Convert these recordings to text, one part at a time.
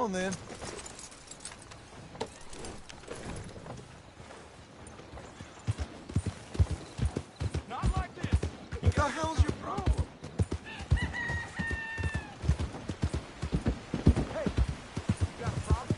on, then. Not like this! What the hell's your problem? Hey! You got a problem?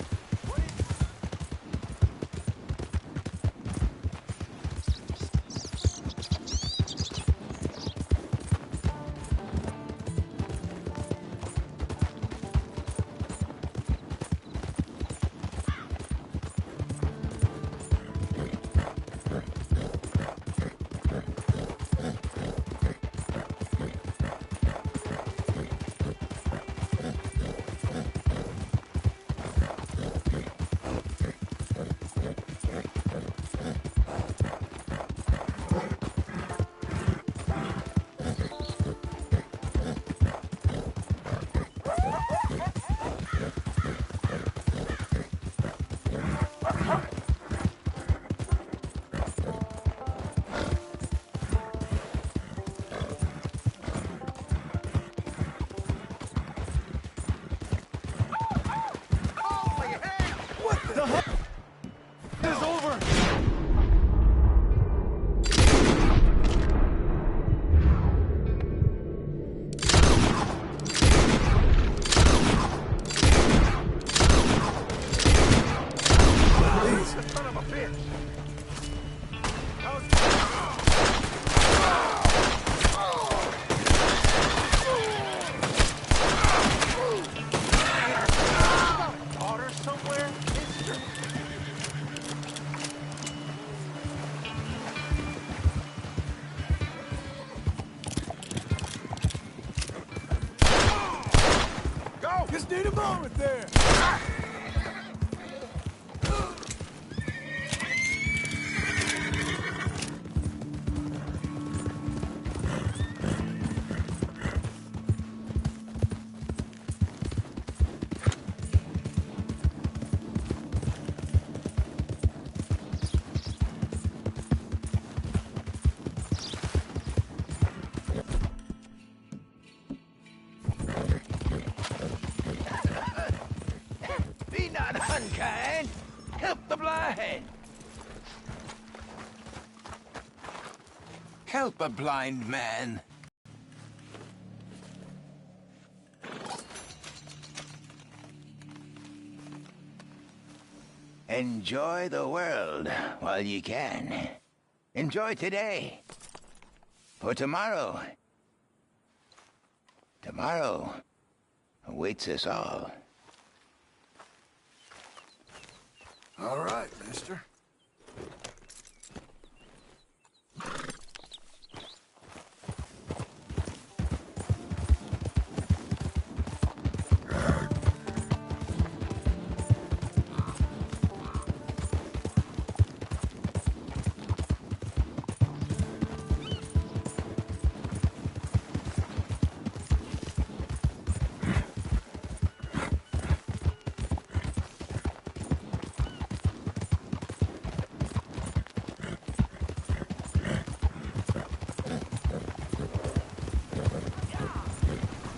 What is it? It's over! Son of a bitch! Daughter somewhere, mister? Go! Just need a moment there. Be not unkind. Help the blind. Help a blind man. Enjoy the world while you can. Enjoy today. For tomorrow awaits us all. All right, mister.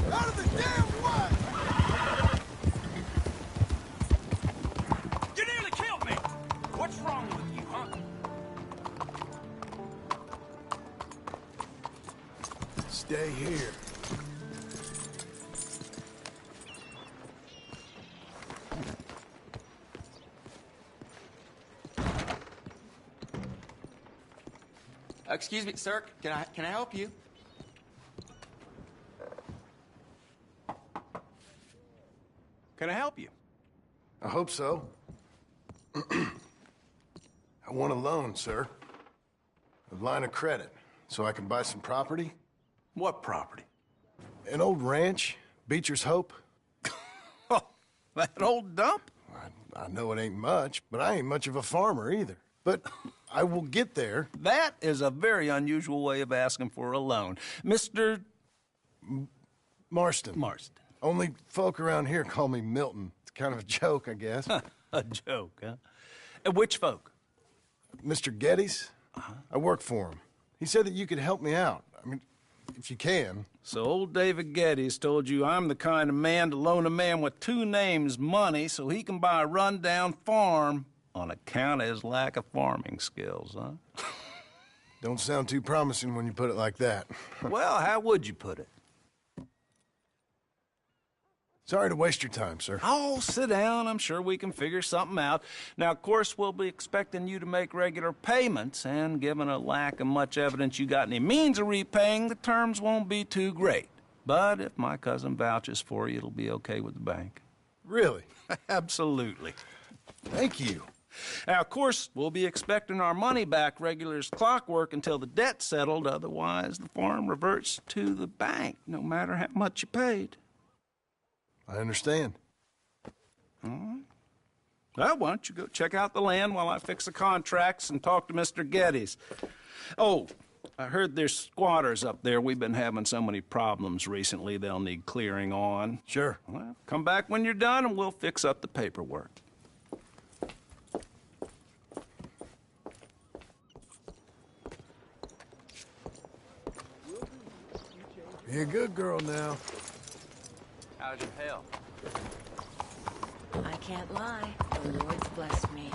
Out of the damn way! You nearly killed me! What's wrong with you, huh? Stay here. Excuse me, sir. Can I help you? Can I help you? I hope so. I want a loan, sir. A line of credit, so I can buy some property. What property? An old ranch, Beecher's Hope. Oh, that old dump? I know it ain't much, but I ain't much of a farmer either. But I will get there. That is a very unusual way of asking for a loan. Mr. Marston. Marston. Only folk around here call me Milton. It's kind of a joke, I guess. A joke, huh? And which folk? Mr. Geddes. I work for him. He said that you could help me out. I mean, if you can. So old David Geddes told you I'm the kind of man to loan a man with two names money so he can buy a rundown farm on account of his lack of farming skills, huh? Don't sound too promising when you put it like that. Well, how would you put it? Sorry to waste your time, sir. Oh, sit down. I'm sure we can figure something out. Now, of course, we'll be expecting you to make regular payments, and given a lack of much evidence you got any means of repaying, the terms won't be too great. But if my cousin vouches for you, it'll be okay with the bank. Really? Absolutely. Thank you. Now, of course, we'll be expecting our money back regular as clockwork until the debt's settled. Otherwise, the farm reverts to the bank, no matter how much you paid. I understand. All right. Well, why don't you go check out the land while I fix the contracts and talk to Mr. Geddes. Oh, I heard there's squatters up there. We've been having so many problems recently, they'll need clearing on. Sure. Well, come back when you're done and we'll fix up the paperwork. Be a good girl now. How's your health? I can't lie. The Lord's blessed me.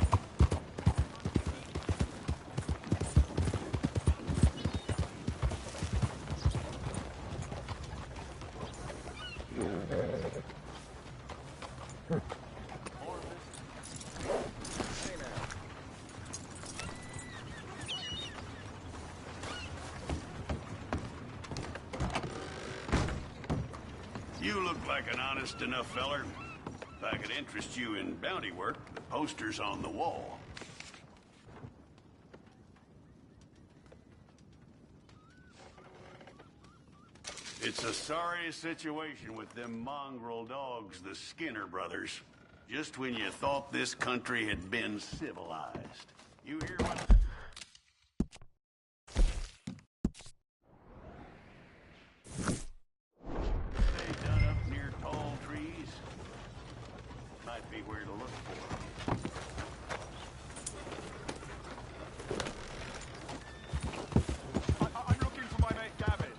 You look like an honest enough feller. If I could interest you in bounty work, the poster's on the wall. It's a sorry situation with them mongrel dogs, the Skinner brothers. Just when you thought this country had been civilized. You hear what... They done up near tall trees. Might be where to look for them. I'm looking for my mate Gavin.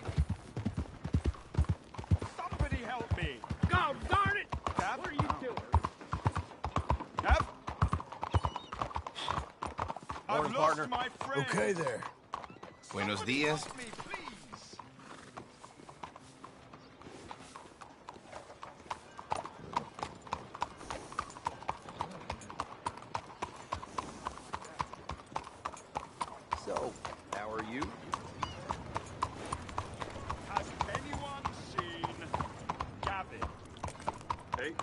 Somebody help me! God darn it! Gav, what are you doing? Gav? I've lost partner. my friend. Okay there. Buenos Somebody dias. help me, please. So, how are you? Has anyone seen Gavin? Hey?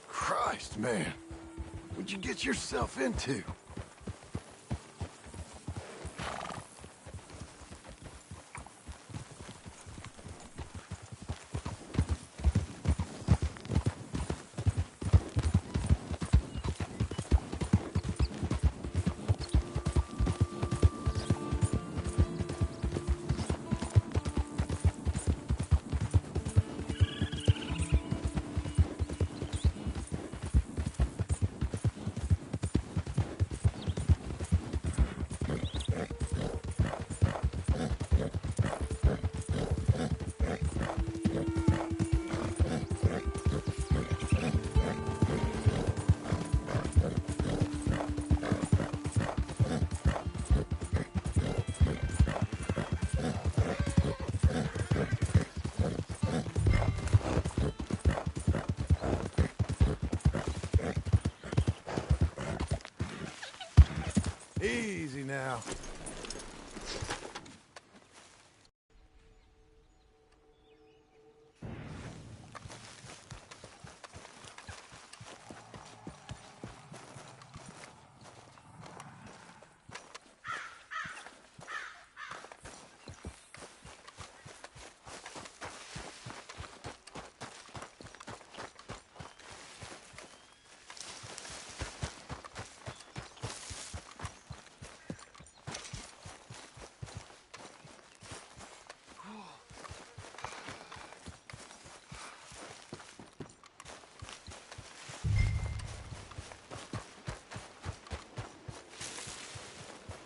Christ, man. What'd you get yourself into? Easy now.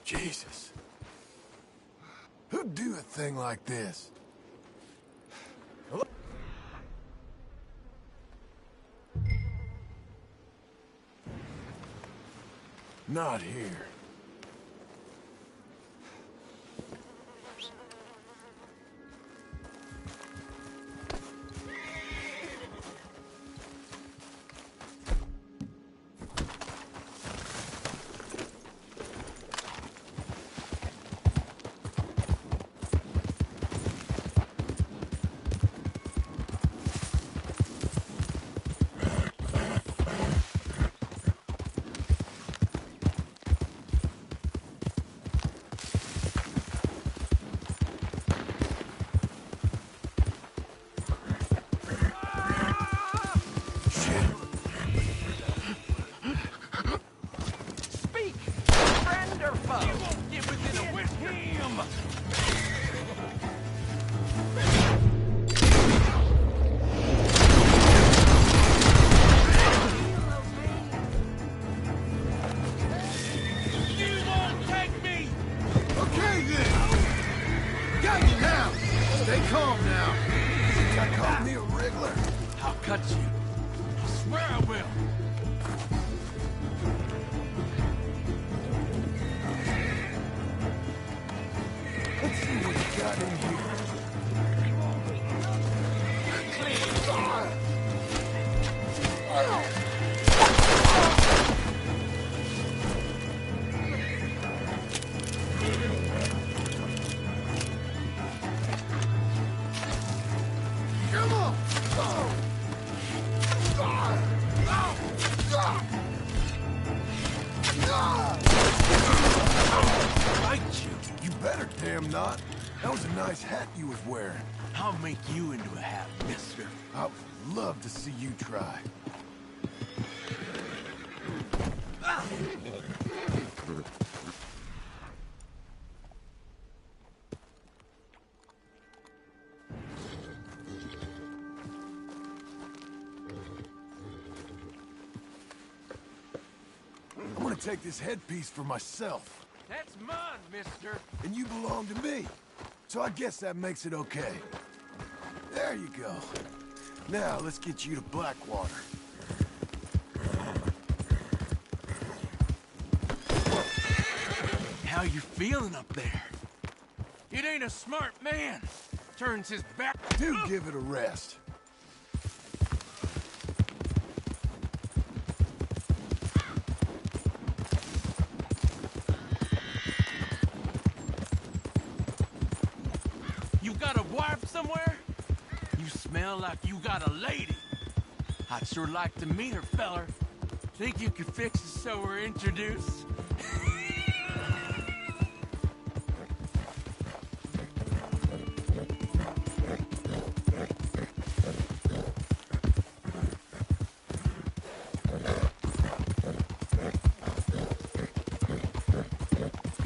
Jesus. Who'd do a thing like this? Hello? Not here. Speak! Friend or foe? Get within a whisper. Him! You won't take me! Okay, then! Got you now! Stay calm now. Think I called me a wriggler? I'll cut you. I swear I will. Let's see what you got in here. Come on! Fight you. You better damn not. That was a nice hat you was wearing. I'll make you into a hat, mister. I would love to see you try. I'm gonna take this headpiece for myself, That's mine, mister. and you belong to me. So I guess that makes it okay. There you go. Now let's get you to Blackwater. How you feeling up there? It ain't a smart man. Turns his back. Do give it a rest. You got a wife somewhere? You smell like you got a lady. I'd sure like to meet her, feller. Think you could fix it so we're introduced?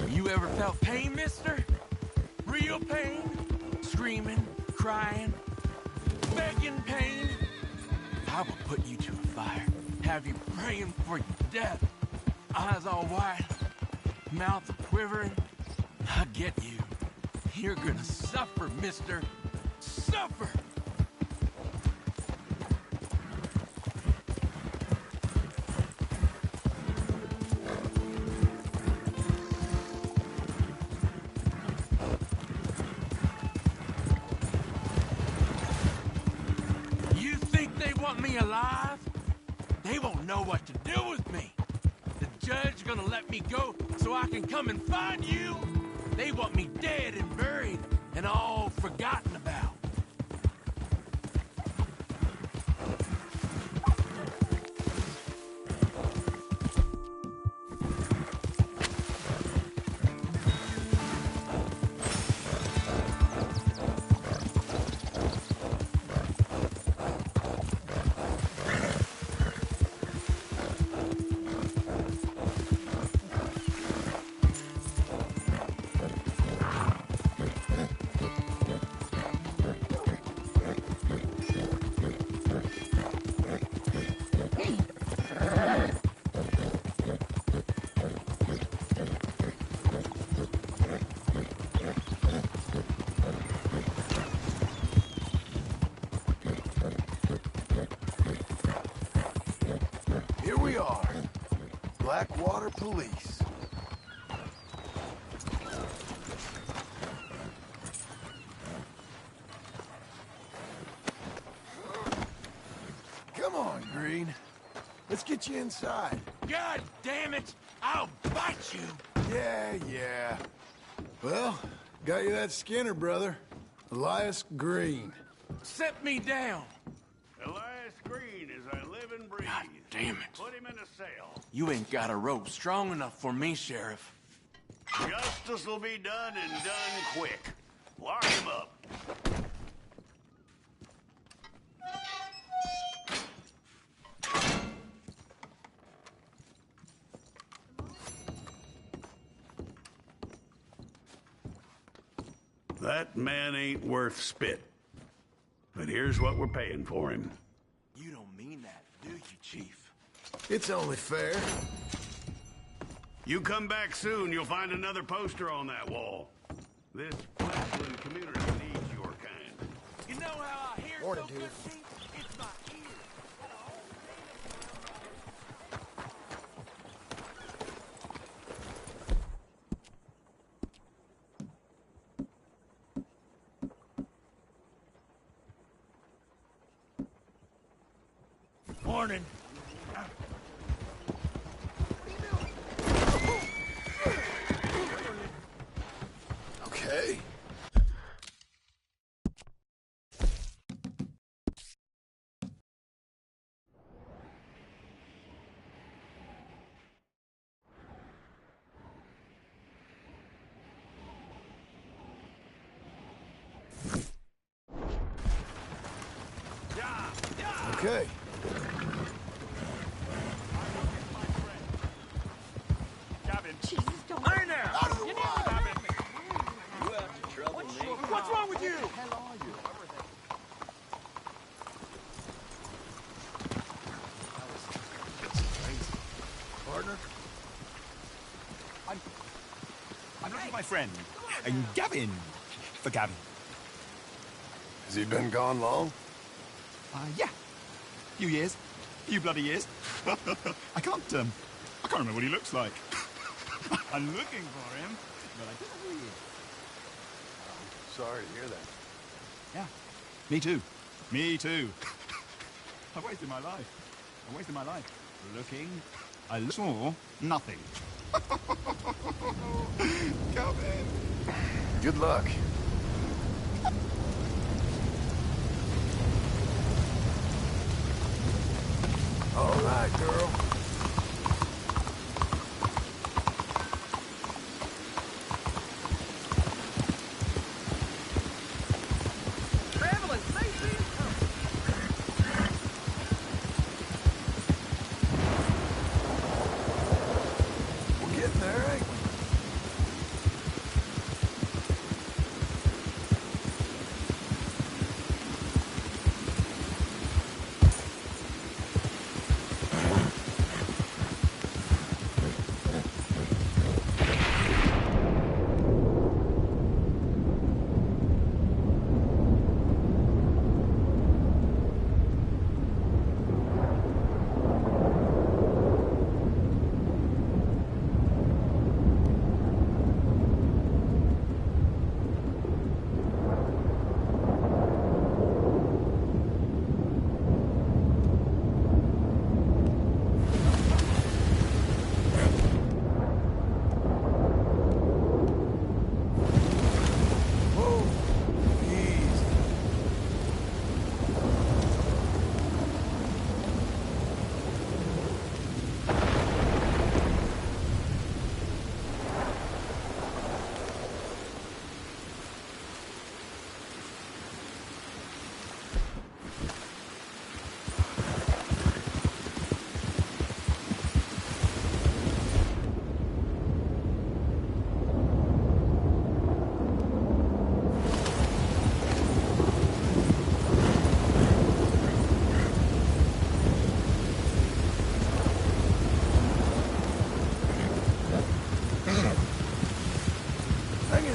You ever felt pain, mister? Real pain? Screaming, crying, begging pain? I will put you to a fire, have you praying for your death. Eyes all wide, mouth quivering. I get you. You're gonna suffer, mister. Suffer! You think they want me alive? They won't know what to do with me. The judge gonna let me go so so I can come and find you. They want me dead and buried and all forgotten about. Here we are. Blackwater Police. Come on, Green. Let's get you inside. God damn it! I'll bite you! Yeah. Well, got you that Skinner, brother. Elias Green. Set me down! Elias Green is a living breeze. God damn it. Put him in a cell. You ain't got a rope strong enough for me, Sheriff. Justice will be done and done quick. Lock him up. That man ain't worth spit. But here's what we're paying for him. You don't mean that, do you, Chief? It's only fair. You come back soon, you'll find another poster on that wall. This fledgling community needs your kind. You know how I hear Morning, so dude. good, Chief? It's my ears. Morning. Okay. Okay. Jesus, don't. Hey now! Out of the way! What's wrong with you? Partner? I'm looking for my friend, Gavin. For Gavin. Has he been gone long? Yeah. Few years. Few bloody years. I can't remember what he looks like. I'm looking for him, but I don't know who he is. Sorry to hear that. Yeah. Me too. Me too. I've wasted my life. Looking. I saw nothing. Gavin. Good luck. All right, girl. Traveling safely. We're getting there, ain't we?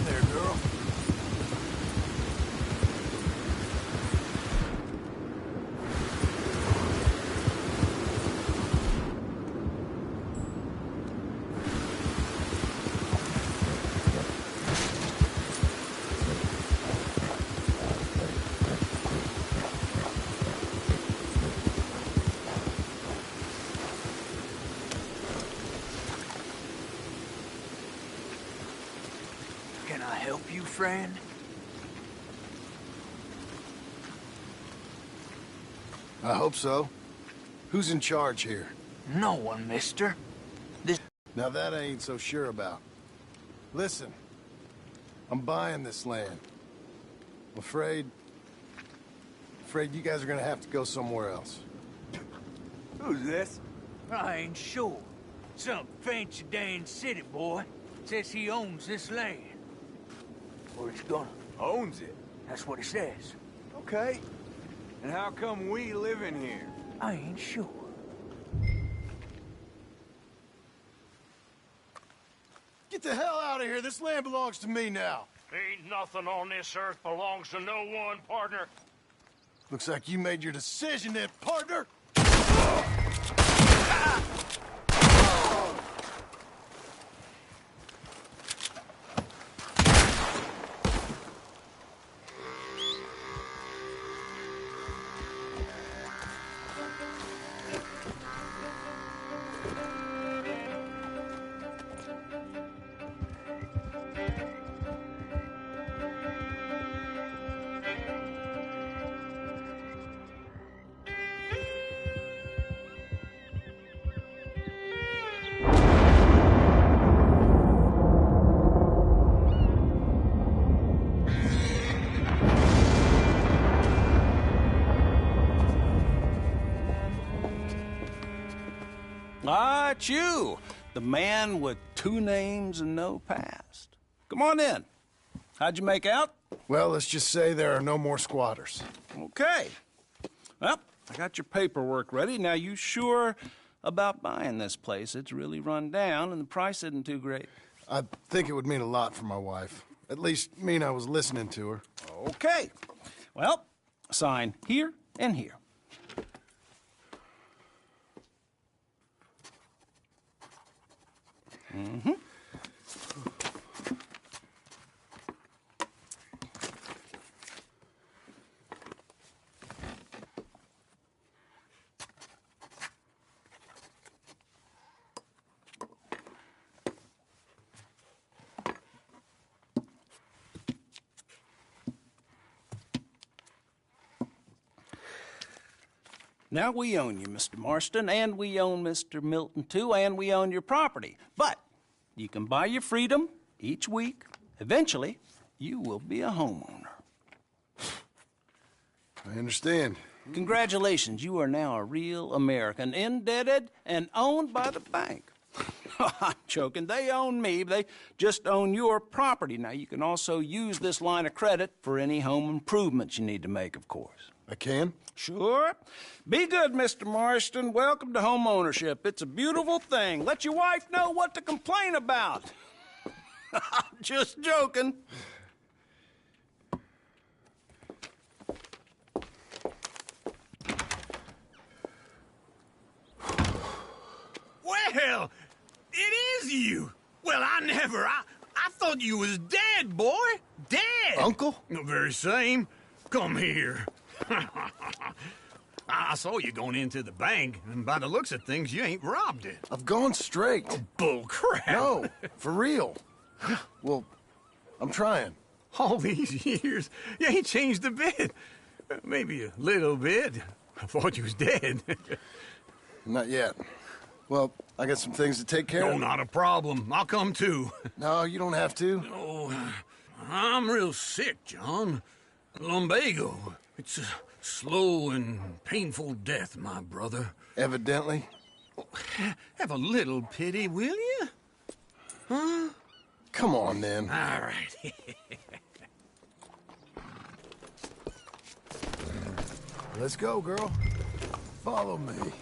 in there, girl. Can I help you, friend? I hope so. Who's in charge here? No one, mister. Now that I ain't so sure about. Listen, I'm buying this land. I'm afraid you guys are gonna have to go somewhere else. Who's this? I ain't sure. Some fancy Dan city boy says he owns this land. Or he's gonna. Owns it? That's what he says. Okay. And how come we live in here? I ain't sure. Get the hell out of here. This land belongs to me now. Ain't nothing on this earth belongs to no one, partner. Looks like you made your decision then, partner. Ah, it's you, the man with 2 names and no past. Come on in. How'd you make out? Well, let's just say there are no more squatters. Okay. Well, I got your paperwork ready. Now, you sure about buying this place? It's really run down, and the price isn't too great. I think it would mean a lot for my wife. At least mean I was listening to her. Okay. Well, sign here and here. Mm-hmm. Now, we own you, Mr. Marston, and we own Mr. Milton, too, and we own your property. But you can buy your freedom each week. Eventually, you will be a homeowner. I understand. Congratulations, you are now a real American, indebted and owned by the bank. I'm joking. They own me. They just own your property. Now, you can also use this line of credit for any home improvements you need to make, of course. I can? Sure. Be good, Mr. Marston. Welcome to home ownership. It's a beautiful thing. Let your wife know what to complain about. Just joking. Well, it is you. Well, I thought you was dead, boy. Dead. Uncle? The very same. Come here. I saw you going into the bank, and by the looks of things, you ain't robbed it. I've gone straight. Bull crap. No, for real. Well, I'm trying. All these years, you ain't changed a bit. Maybe a little bit. I thought you was dead. Not yet. Well, I got some things to take care No, of. not a problem. I'll come too. No, you don't have to. Oh, I'm real sick, John. Lumbago. It's a slow and painful death, my brother. Evidently. Have a little pity, will you? Huh? Come on, then. All right. Let's go, girl. Follow me.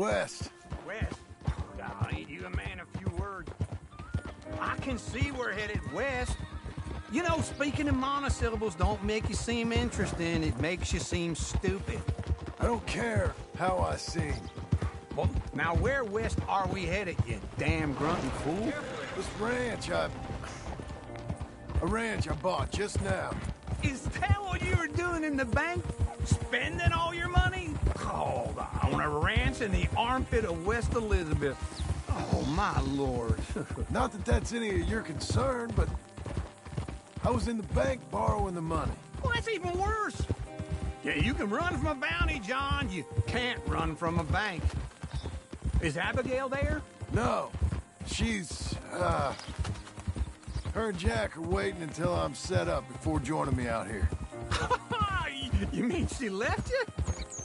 West. West? God, ain't you a man of few words? I can see we're headed west. You know, speaking in monosyllables don't make you seem interesting. It makes you seem stupid. I don't care how I sing. Well, now where west are we headed, you damn grunting fool? This ranch I bought just now. Is that what you were doing in the bank? Spending all your money? Oh, on a ranch in the armpit of West Elizabeth. Oh, my lord. Not that that's any of your concern, but I was in the bank borrowing the money. Well, that's even worse. Yeah, you can run from a bounty, John. You can't run from a bank. Is Abigail there? No, she's, her and Jack are waiting until I'm set up before joining me out here. You mean she left you?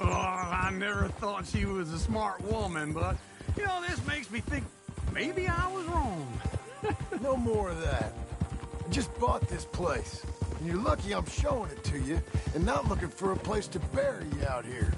Oh, I never thought she was a smart woman, but, you know, this makes me think maybe I was wrong. No more of that. I just bought this place, and you're lucky I'm showing it to you and not looking for a place to bury you out here.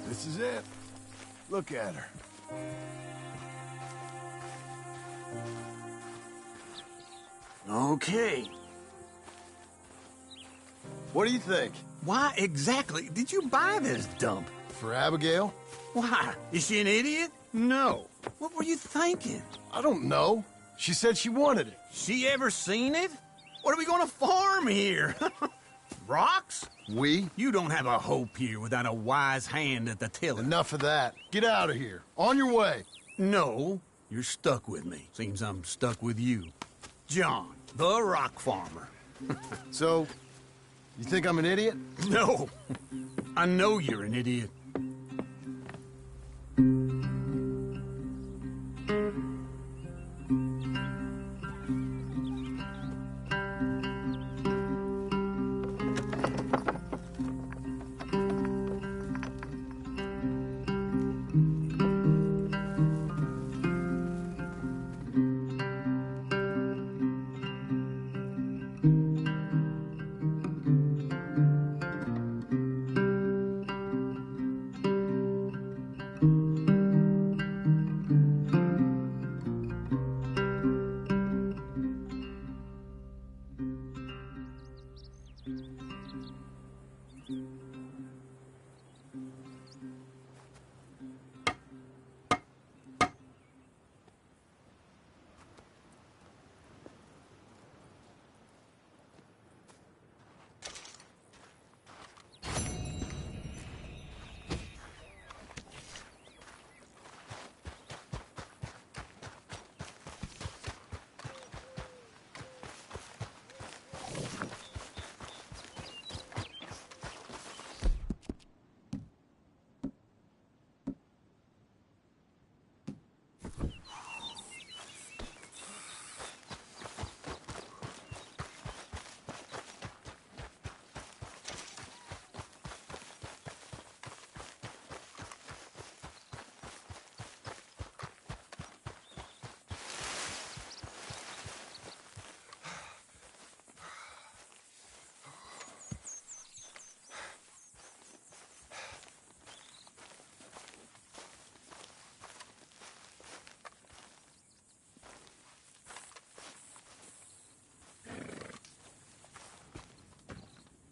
This is it. Look at her. Okay. What do you think? Why exactly did you buy this dump? For Abigail? Why? Is she an idiot? No. What were you thinking? I don't know. She said she wanted it. She ever seen it? What are we gonna farm here? Rocks? We? You don't have a hope here without a wise hand at the tiller. Enough of that. Get out of here. On your way. No, you're stuck with me. Seems I'm stuck with you. John, the rock farmer. So, you think I'm an idiot? No, I know you're an idiot.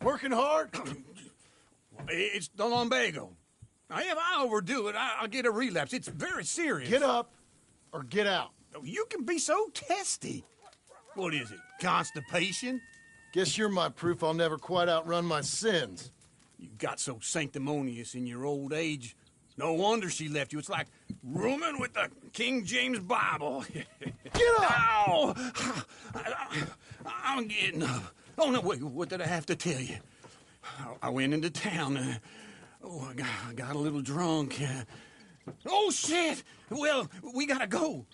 Working hard? It's the lumbago. Now, if I overdo it, I'll get a relapse. It's very serious. Get up or get out. You can be so testy. What is it, constipation? Guess you're my proof I'll never quite outrun my sins. You got so sanctimonious in your old age. No wonder she left you. It's like rooming with the King James Bible. Get up! Ow! I'm getting up. Oh, no, wait, what did I have to tell you? I went into town. Oh, I got a little drunk. Oh, shit! Well, we gotta go.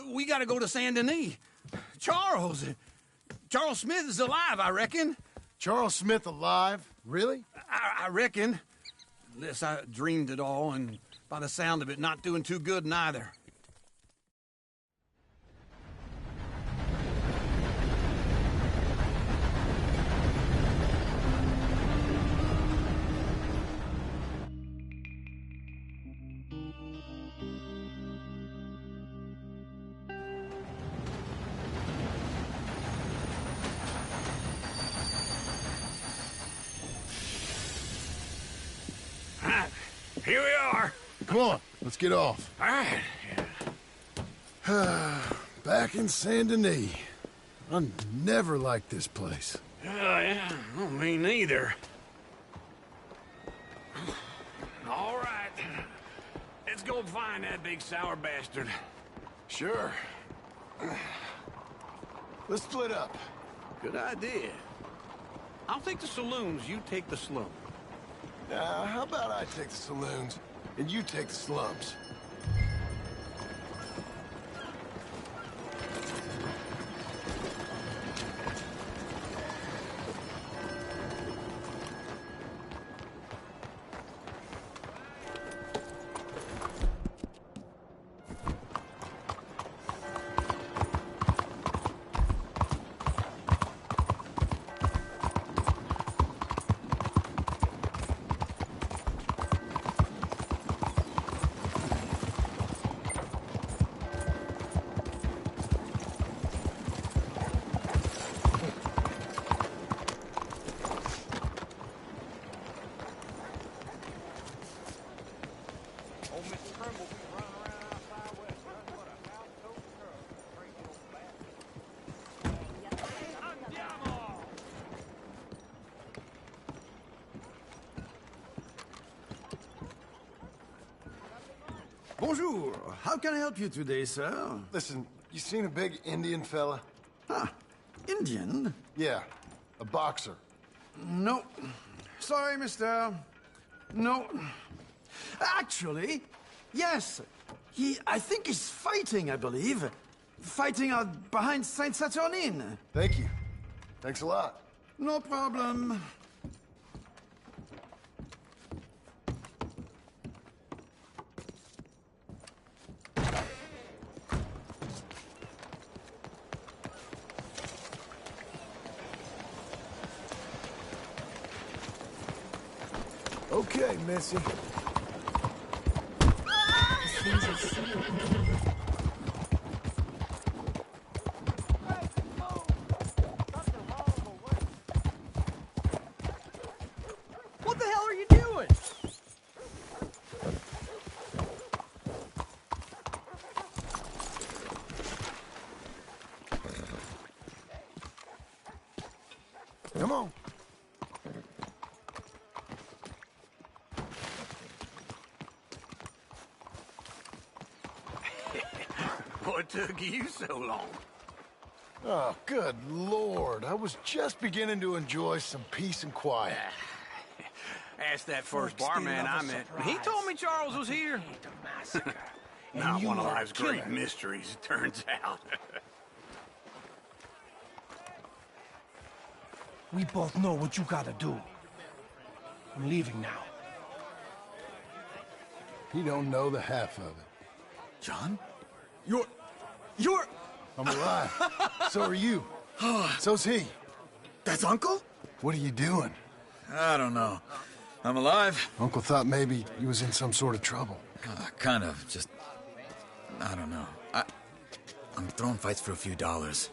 We gotta go to Saint Denis. Charles Smith is alive, I reckon. Charles Smith alive? Really? I reckon. Unless I dreamed it all, and by the sound of it, not doing too good neither. Here we are. Come on, let's get off. All right. Back in Saint Denis. I never liked this place. Yeah, well, me neither. All right. Let's go find that big sour bastard. Sure. Let's split up. Good idea. I'll take the saloons, you take the slum. How about I take the saloons, and you take the slums? Bonjour. How can I help you today, sir? Listen, you seen a big Indian fella? Ah, Indian? Yeah, a boxer. No. Sorry, mister. No. Actually, yes. I think he's fighting, I believe. Fighting out behind Saint Saturnine. Thank you. Thanks a lot. No problem. Okay, Missy. What the hell are you doing? Come on. What took you so long? Oh, good Lord. I was just beginning to enjoy some peace and quiet. Asked that first barman I met. He told me Charles was here. Not one of life's great mysteries, it turns out. We both know what you gotta do. I'm leaving now. He don't know the half of it. John? You're... I'm alive. So are you. So's he. That's Uncle? What are you doing? I don't know. I'm alive. Uncle thought maybe he was in some sort of trouble. Kind of. Just... I don't know. I'm throwing fights for a few dollars.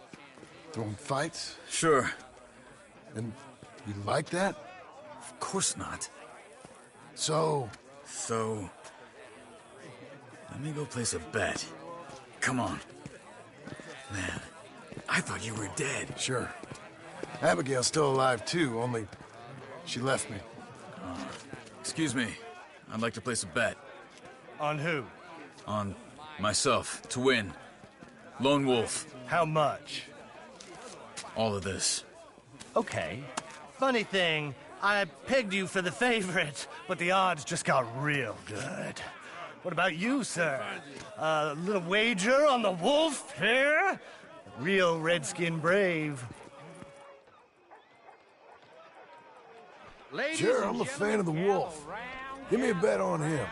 Throwing fights? Sure. And you like that? Of course not. So, let me go place a bet. Come on. Man, I thought you were dead. Sure. Abigail's still alive, too, only she left me. Excuse me. I'd like to place a bet. On who? On myself, to win. Lone Wolf. How much? All of this. Okay. Funny thing, I pegged you for the favorite, but the odds just got real good. What about you, sir? A little wager on the wolf here? Real redskin brave. Sure, I'm a fan of the wolf. Give me a bet on him.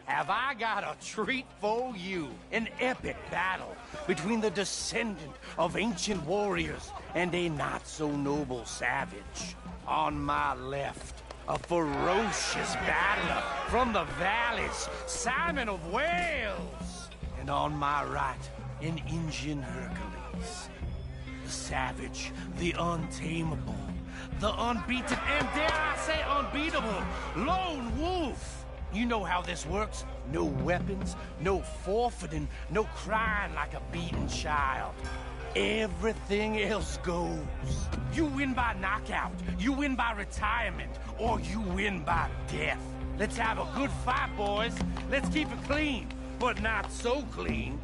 Have I got a treat for you? An epic battle between the descendant of ancient warriors and a not-so-noble savage. On my left, a ferocious battler from the valleys, Simon of Wales. And on my right, an Indian Hercules. The savage, the untamable, the unbeaten, and dare I say unbeatable, lone wolf. You know how this works. No weapons, no forfeiting, no crying like a beaten child. Everything else goes. You win by knockout, you win by retirement, or you win by death. Let's have a good fight, boys. Let's keep it clean, but not so clean.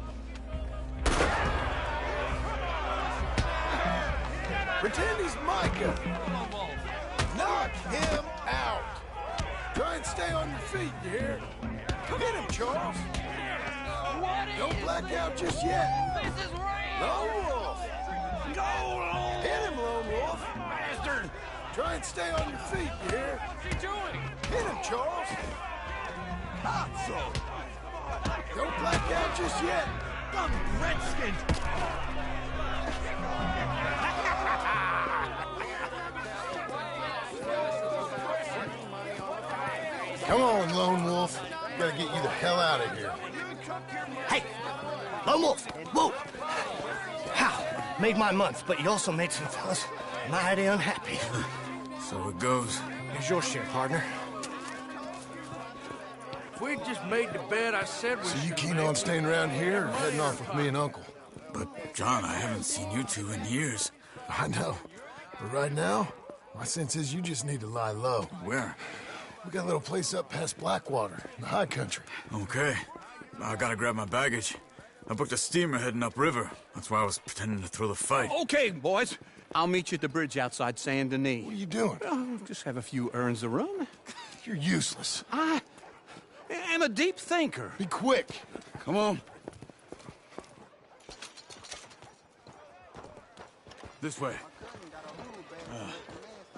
Pretend he's Micah. Knock him out. Try and stay on your feet, you hear? Hit him, Charles. Don't black out just yet. This is real! Lone Wolf. Go, Lone Hit him, Lone Wolf. Bastard! Try and stay on your feet, you hear? What's he doing? Hit him, Charles. Not so. Don't black out just yet. I'm Redskins! Come on, Lone Wolf. Gotta get you the hell out of here. Hey, Lone Wolf, whoa! How? Made my month, but you also made some fellas mighty unhappy. So it goes. Here's your share, partner. If we'd just made the bet I said we So you should keen make, on staying around here or heading off with me and Uncle? But, John, I haven't seen you two in years. I know. But right now, my sense is you just need to lie low. Where? We got a little place up past Blackwater, in the high country. Okay. I gotta grab my baggage. I booked a steamer heading upriver. That's why I was pretending to throw the fight. Okay, boys. I'll meet you at the bridge outside Saint Denis. What are you doing? Just have a few errands to run. You're useless. I am a deep thinker. Be quick. Come on. This way.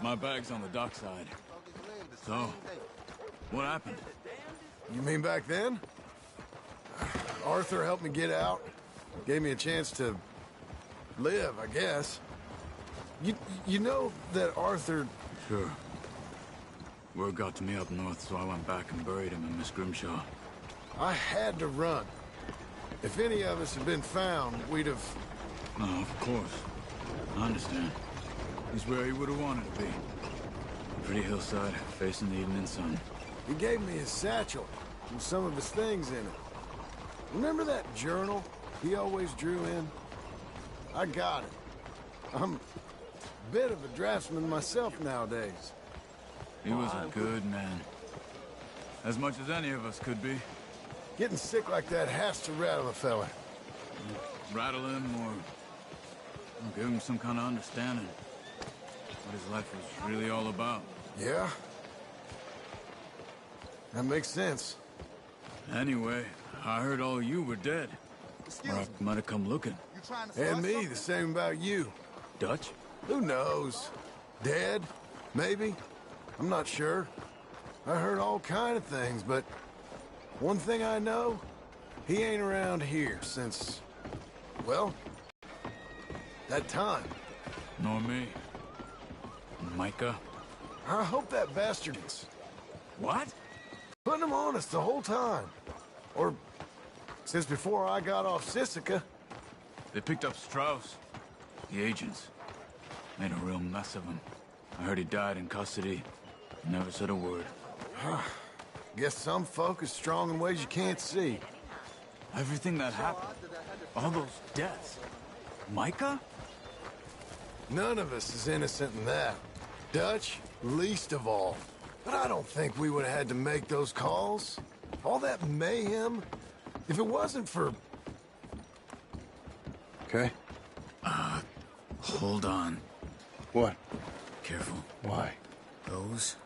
My bag's on the dockside. So, what happened? You mean back then? Arthur helped me get out. Gave me a chance to live, I guess. You know that Arthur... Sure. Word got to me up north, so I went back and buried him in Miss Grimshaw. I had to run. If any of us had been found, we'd have... No, of course. I understand. He's where he would have wanted to be. Pretty hillside, facing the evening sun. He gave me his satchel and some of his things in it. Remember that journal he always drew in? I got it. I'm a bit of a draftsman myself nowadays. He was a good man. As much as any of us could be. Getting sick like that has to rattle a fella. Rattle him or give him some kind of understanding. What his life was really all about. Yeah? That makes sense. Anyway, I heard all you were dead. Or I might have come looking. And me, the same about you. Dutch? Who knows? Dead? Maybe? I'm not sure. I heard all kind of things, but one thing I know, he ain't around here since, well, that time. Nor me. Micah? I hope that bastard's What? putting him on us the whole time. Or since before I got off Sisika. They picked up Strauss. The agents. Made a real mess of him. I heard he died in custody. Never said a word. Guess some folk is strong in ways you can't see. Everything that happened. All those deaths. Micah? None of us is innocent in that. Dutch, least of all. But I don't think we would have had to make those calls. All that mayhem. If it wasn't for... Okay? Hold on. What? Careful. Why? Those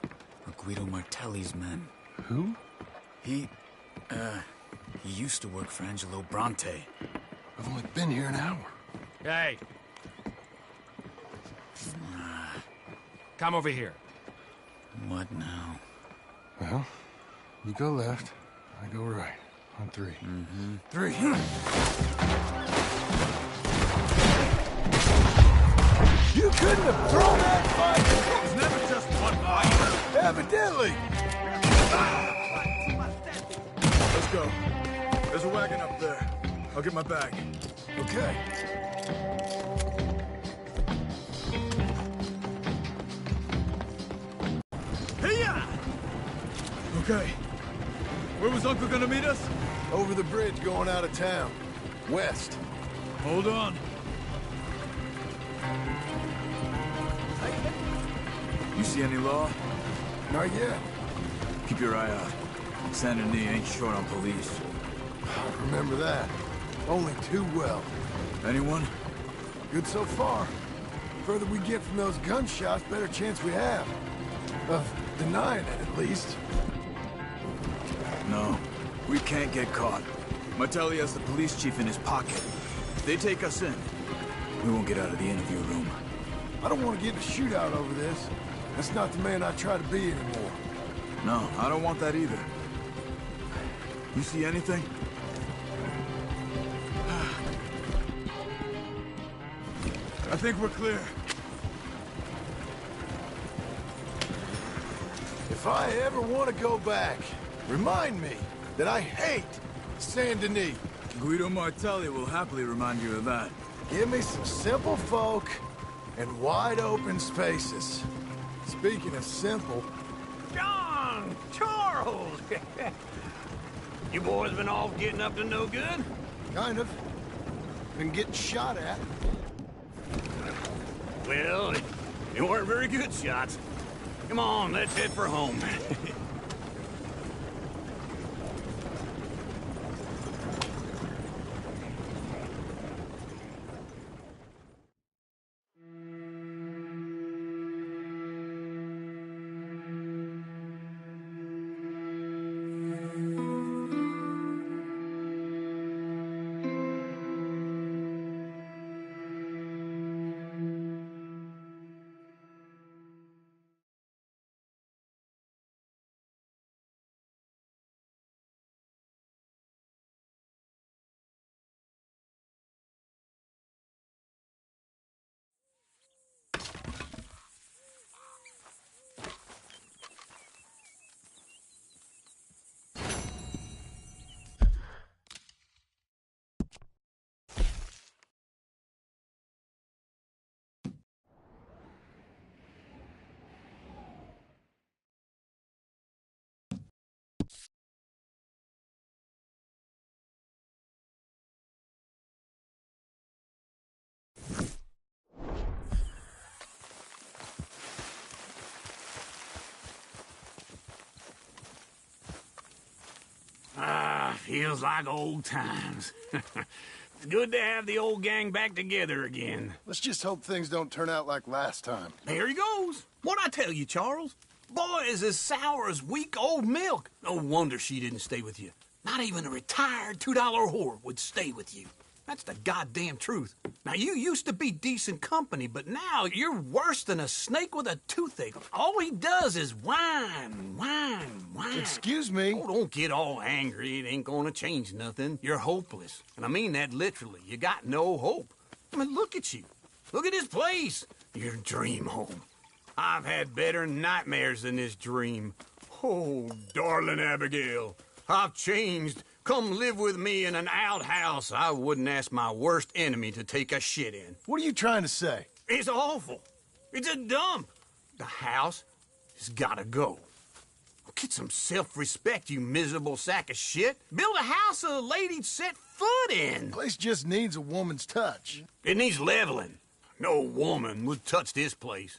are Guido Martelli's men. Who? He used to work for Angelo Bronte. I've only been here an hour. Hey. Come over here. What now? Well, you go left, I go right. On three. Mm-hmm. 3. You couldn't have thrown that fight! It's never just one fight. Evidently! Let's go. There's a wagon up there. I'll get my bag. Okay. Hey-ya! Okay. Where was Uncle gonna meet us? Over the bridge going out of town. West. Hold on. You see any law? Not yet. Keep your eye out. Saint Denis ain't short on police. I remember that. Only too well. Anyone? Good so far. Further we get from those gunshots, better chance we have. Of denying it, at least. No. We can't get caught. Martelli has the police chief in his pocket. If they take us in, we won't get out of the interview room. I don't want to get in a shootout over this. That's not the man I try to be anymore. No, I don't want that either. You see anything? I think we're clear. If I ever want to go back, remind me that I hate Saint Denis. Guido Martelli will happily remind you of that. Give me some simple folk and wide open spaces. Speaking of simple... John! Charles! You boys been off getting up to no good? Kind of. Been getting shot at. Well, they weren't very good shots. Come on, let's head for home. Feels like old times. It's good to have the old gang back together again. Let's just hope things don't turn out like last time. There he goes. What'd I tell you, Charles? Boy is as sour as week-old milk. No wonder she didn't stay with you. Not even a retired $2 whore would stay with you. That's the goddamn truth. Now, you used to be decent company, but now you're worse than a snake with a toothache. All he does is whine, whine, whine. Excuse me? Oh, don't get all angry. It ain't gonna change nothing. You're hopeless. And I mean that literally. You got no hope. I mean, look at you. Look at this place. Your dream home. I've had better nightmares than this dream. Oh, darling Abigail, I've changed. Come live with me in an outhouse I wouldn't ask my worst enemy to take a shit in. What are you trying to say? It's awful. It's a dump. The house has gotta go. Get some self-respect, you miserable sack of shit. Build a house a lady'd set foot in. The place just needs a woman's touch. It needs leveling. No woman would touch this place.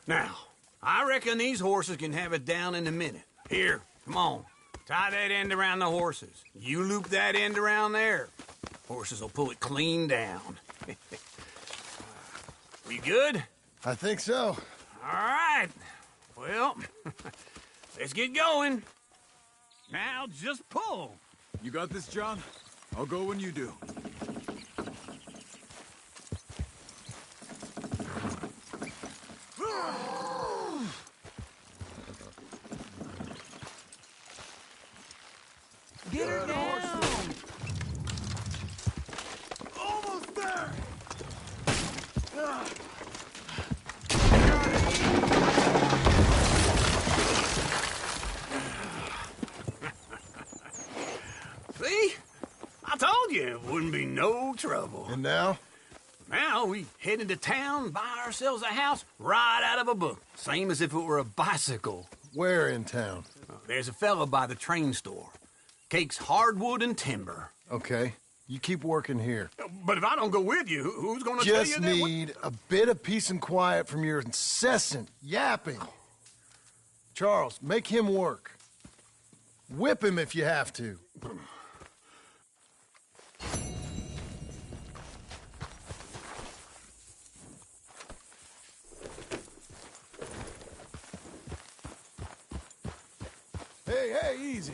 Now, I reckon these horses can have it down in a minute. Here, come on. Tie that end around the horses. You loop that end around there. Horses will pull it clean down. We good? I think so. All right. Well, let's get going. Now just pull. You got this, John? I'll go when you do. Get her down. Almost there! See? I told you it wouldn't be no trouble. And now? Now we head into town, buy ourselves a house right out of a book. Same as if it were a bicycle. Where in town? There's a fella by the train store. Cakes hardwood and timber. Okay. You keep working here. But if I don't go with you, who's gonna tell you Just that? need a bit of peace and quiet from your incessant yapping. Charles, make him work. Whip him if you have to. Hey, easy.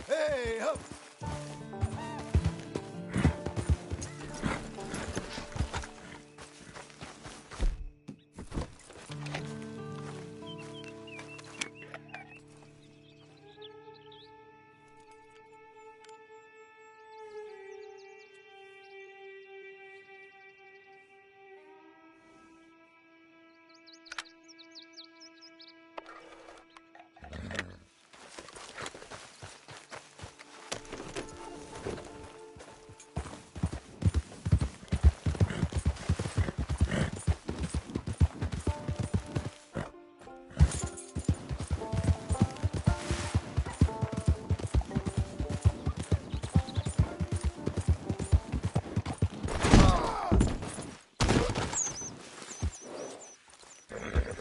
Hey, up!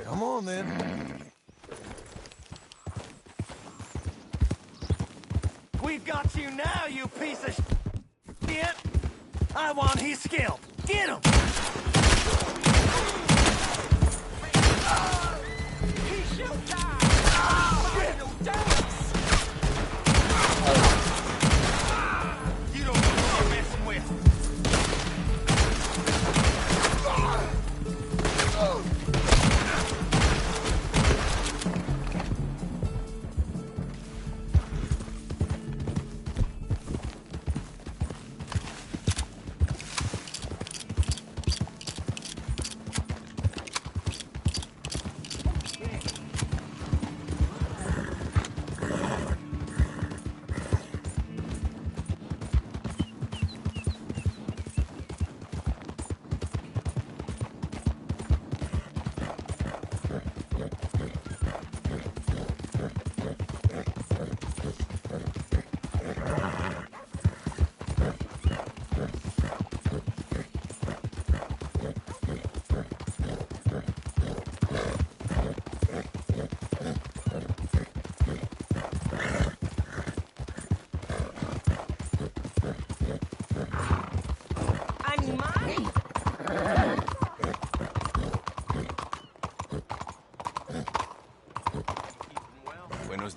Come on, then. We've got you now, you piece of shit! I want his scalp! Get him! He's showtime! You don't know who you're messing with!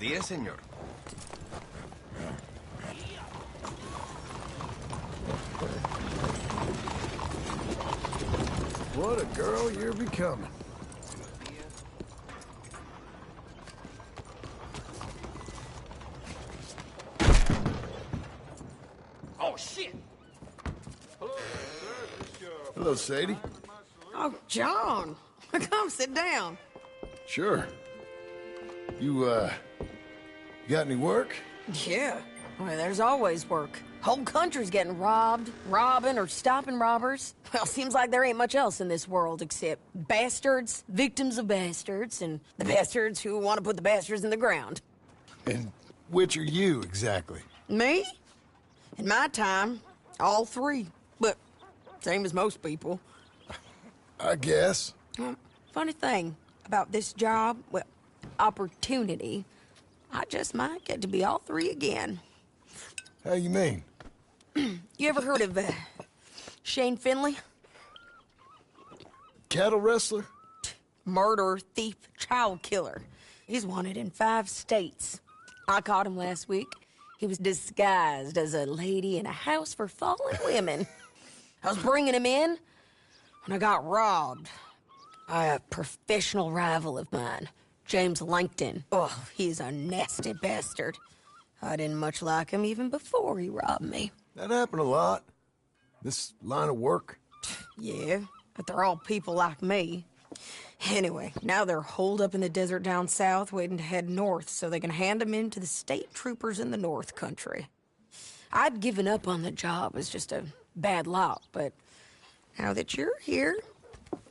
días, señor. What a girl you're becoming. Oh, shit! Hello, Sadie. Oh, John. Come sit down. Sure. You got any work? Yeah. Well, there's always work. Whole country's getting robbed, robbing, or stopping robbers. Well, seems like there ain't much else in this world except bastards, victims of bastards, and the bastards who want to put the bastards in the ground. And which are you, exactly? Me? In my time, all three. But same as most people. I guess. Funny thing about this job, well, opportunity, I just might get to be all three again. How you mean? You ever heard of Shane Finley? Cattle wrestler? Murderer, thief, child killer. He's wanted in 5 states. I caught him last week. He was disguised as a lady in a house for fallen women. I was bringing him in when I got robbed by a professional rival of mine, James Langton. Oh, he's a nasty bastard. I didn't much like him even before he robbed me. That happened a lot. This line of work. Yeah, but they're all people like me. Anyway, now they're holed up in the desert down south, waiting to head north so they can hand them in to the state troopers in the north country. I'd given up on the job as just a bad lot, but now that you're here,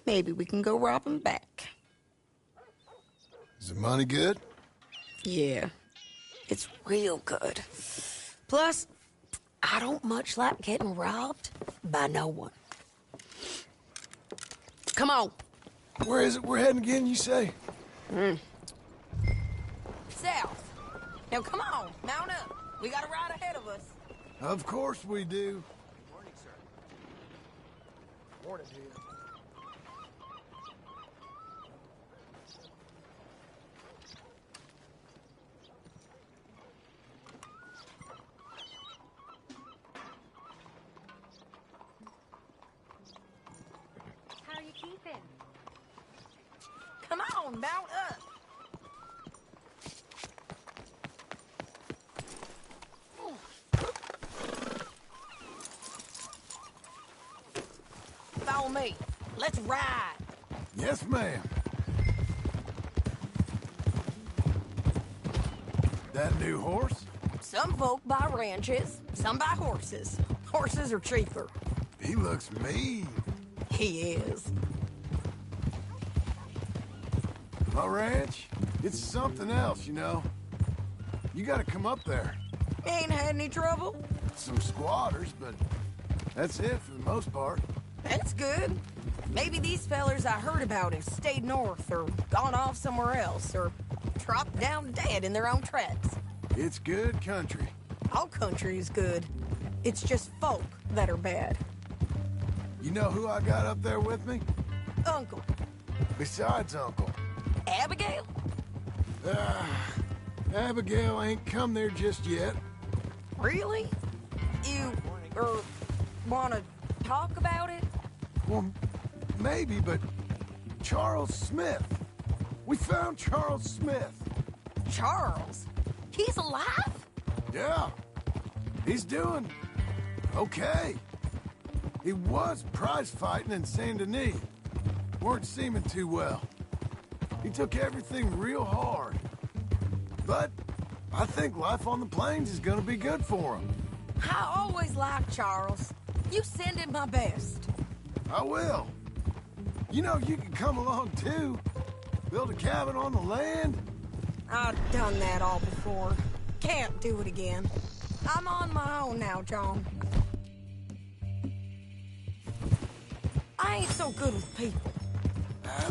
maybe we can go rob them back. Is the money good? Yeah, it's real good. Plus, I don't much like getting robbed by no one. Come on. Where is it we're heading again, you say? South. Now, come on, mount up. We got a ride ahead of us. Of course we do. Morning, sir. Morning to you. How are you keeping? Come on, mount up. Follow me. Let's ride. Yes, ma'am. That new horse? Some folk buy ranches, some buy horses. Horses are cheaper. He looks mean. He is. My ranch? It's something else, you know. You gotta come up there. Ain't had any trouble? Some squatters, but that's it for the most part. That's good. Maybe these fellers I heard about have stayed north or gone off somewhere else or dropped down dead in their own tracks. It's good country. All country is good. It's just folk that are bad. You know who I got up there with me? Uncle. Besides Uncle. Abigail? Abigail ain't come there just yet. Really? You, wanna talk about it? Well, maybe, but Charles Smith. We found Charles Smith. Charles? He's alive? Yeah. He's doing okay. He was prize fighting in Saint Denis. Weren't seeming too well. He took everything real hard. But I think life on the plains is gonna be good for him. I always liked Charles. You send him my best. I will. You know, you can come along too. Build a cabin on the land. I've done that all before. Can't do it again. I'm on my own now, John. I ain't so good with people.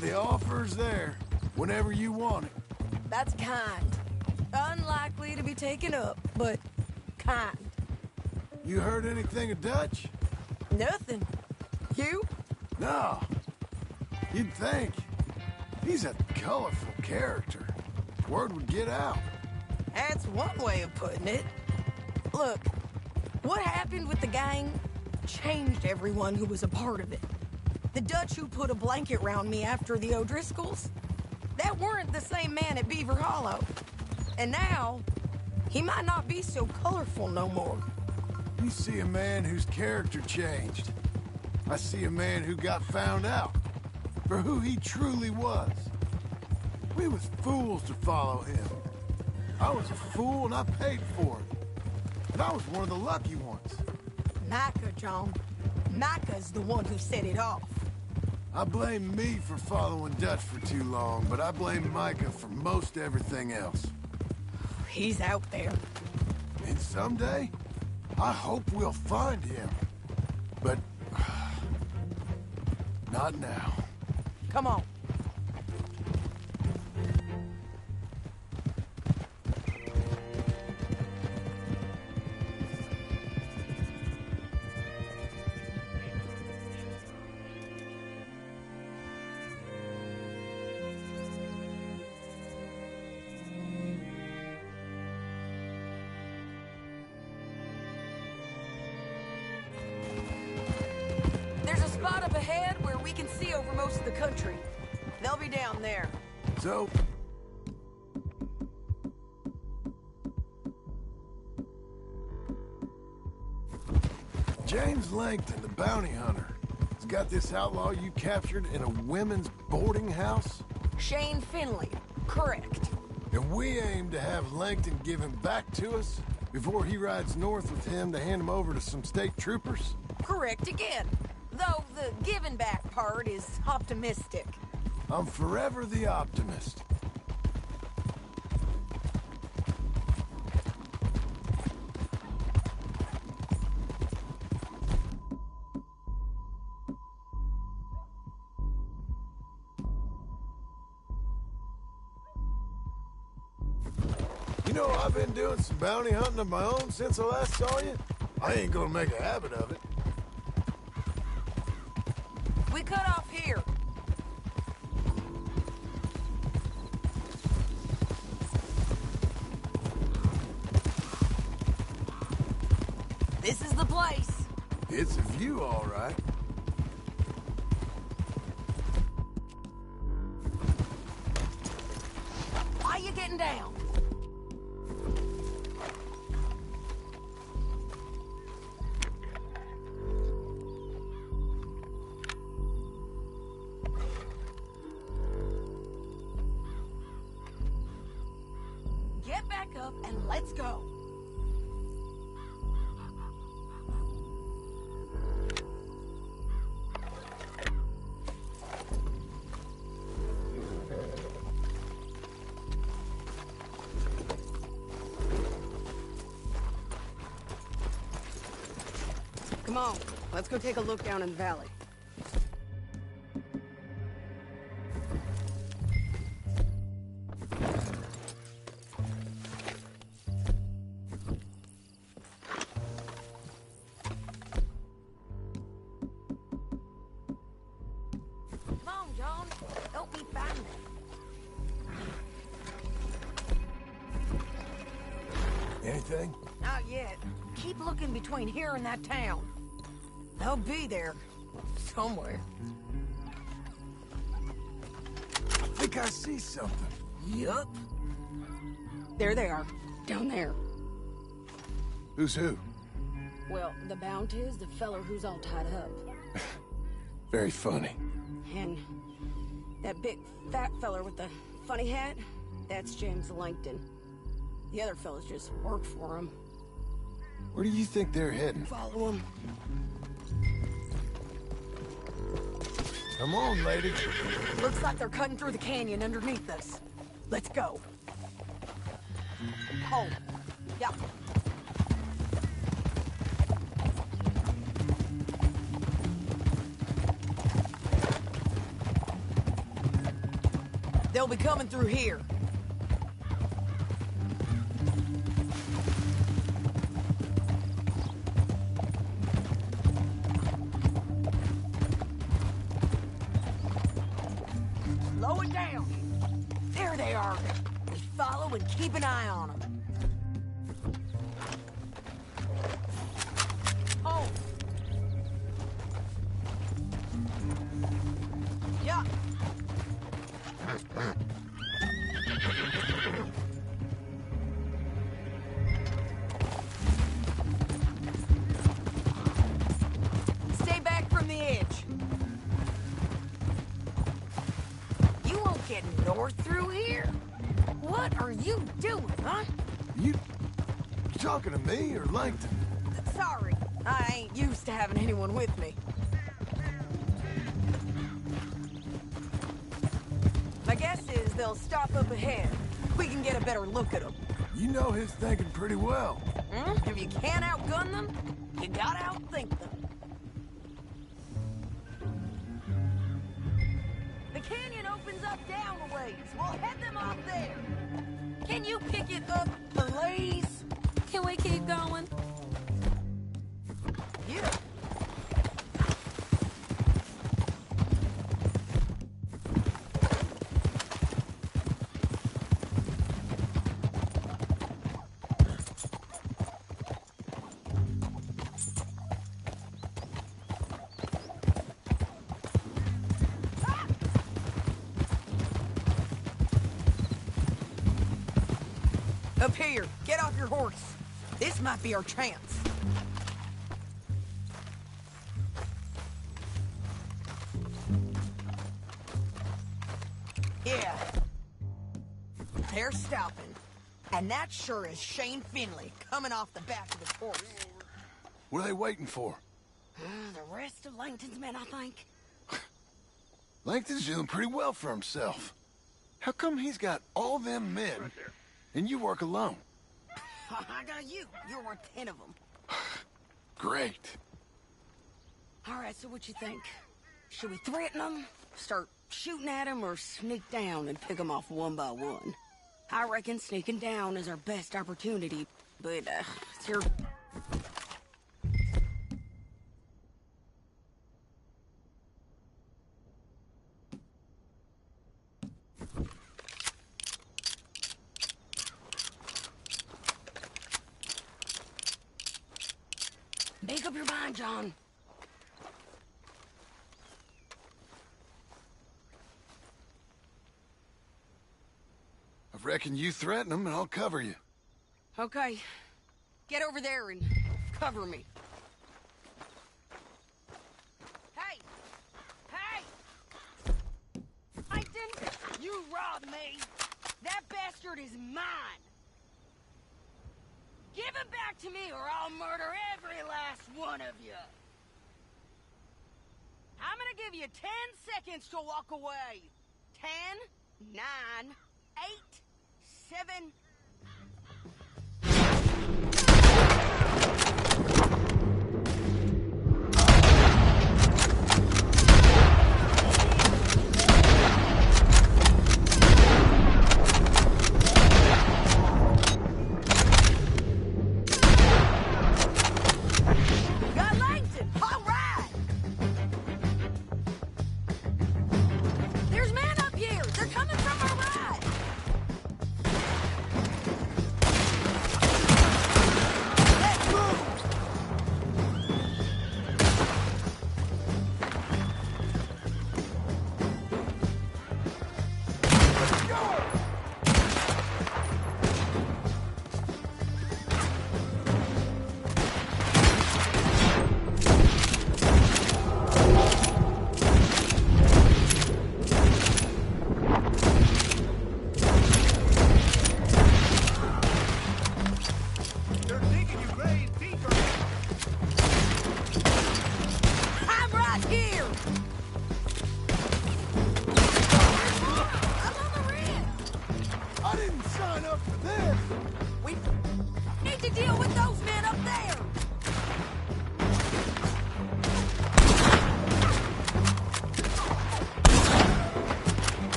The offer's there, whenever you want it. That's kind. Unlikely to be taken up, but kind. You heard anything of Dutch? Nothing. You? No. You'd think. He's a colorful character. Word would get out. That's one way of putting it. Look, what happened with the gang changed everyone who was a part of it. The Dutch who put a blanket round me after the O'Driscolls, that weren't the same man at Beaver Hollow. And now, he might not be so colorful no more. You see a man whose character changed. I see a man who got found out for who he truly was. We was fools to follow him. I was a fool and I paid for it. And I was one of the lucky ones. Micah, John. Micah's the one who set it off. I blame me for following Dutch for too long, but I blame Micah for most everything else. He's out there. And someday, I hope we'll find him. But... not now. Come on. There's a spot up ahead where we can see over most of the country. They'll be down there. So... James Langton, the bounty hunter, has got this outlaw you captured in a women's boarding house? Shane Finley. Correct. And we aim to have Langton give him back to us before he rides north with him to hand him over to some state troopers? Correct again. Though the giving back part is optimistic. I'm forever the optimist. You know, I've been doing some bounty hunting of my own since I last saw you. I ain't gonna make a habit of it. We cut off here. This is the place. It's a view, all right. Why you getting down? Get back up and let's go. Come on, let's go take a look down in the valley. Come on, John. Help me find it. Anything? Not yet. Keep looking between here and that town. They'll be there. Somewhere. I think I see something. Yup. There they are. Down there. Who's who? Well, the bounty is the feller who's all tied up. Very funny. And that big fat feller with the funny hat, that's James Langton. The other fellas just work for him. Where do you think they're heading? Follow him. Come on, lady. Looks like they're cutting through the canyon underneath us. Let's go. Hold. Yeah. They'll be coming through here. Slow it down. There they are. We follow and keep an eye on them. get north through here? What are you doing, huh? You talking to me or Langton? Sorry, I ain't used to having anyone with me. My guess is they'll stop up ahead. We can get a better look at them. You know his thinking pretty well. Hmm? If you can't outgun them, you gotta outthink them. The canyon opens up down a ways. We'll head them off there. Can you pick it up, please? Can we keep going? Yeah. Up here, get off your horse. This might be our chance. Yeah. They're stopping. And that sure is Shane Finley coming off the back of his horse. What are they waiting for? The rest of Langton's men, I think. Langton's doing pretty well for himself. How come he's got all them men, and you work alone? I got you. You're worth 10 of them. Great. All right, so what you think? Should we threaten them, start shooting at them, or sneak down and pick them off one by one? I reckon sneaking down is our best opportunity, but it's your... Make up your mind, John. I reckon you threaten them and I'll cover you. Okay. Get over there and cover me. Hey! Hey! Langton, you robbed me. That bastard is mine. Give him back to me or I'll murder every last one of you. I'm gonna give you 10 seconds to walk away. 10, 9, 8, 7...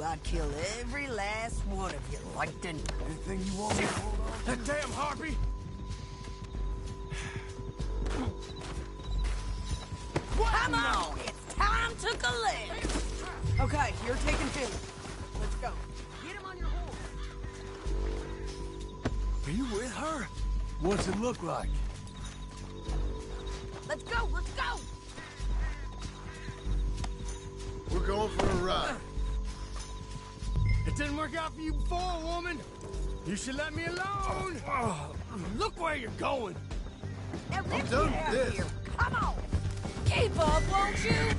I'd kill every last one of you, Langton. Anything you want me to hold on? That damn harpy! Come on, it's time to collect. Okay, you're taking Finley. Let's go. Get him on your horse. Are you with her? What's it look like? Let's go, let's go! We're going for a ride. It didn't work out for you before, woman. You should let me alone. Look where you're going. Now, I'm let's done get out with of this. here. Come on. Keep up, won't you?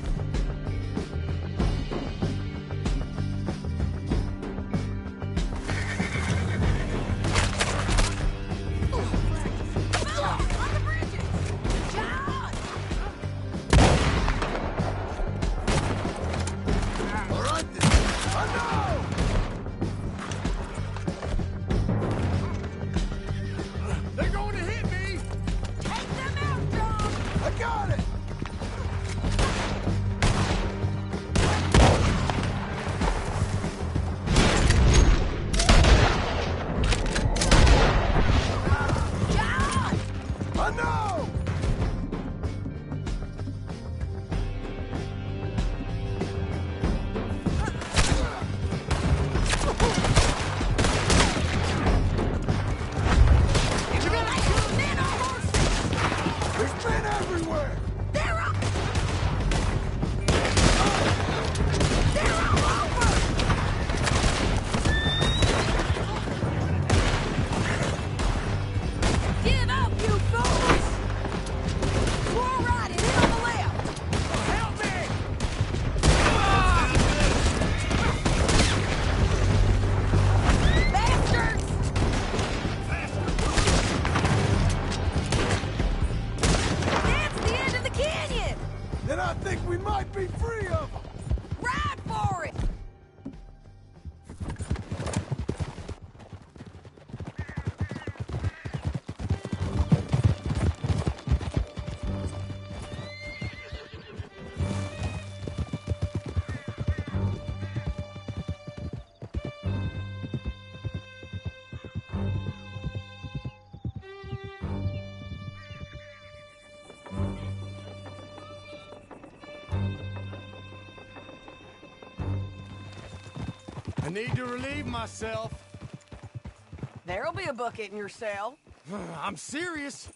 They're going to hit me. Take them out, John! I got it! John! I know! You're gonna kill men on horses! There's men everywhere! They're up! They're all over! Give up, you fools! We're riding in on the left! Help me! Bastards! That's the end of the canyon! Then I think we might be free of them! Ride for it! I need to relieve myself. There'll be a bucket in your cell. I'm serious.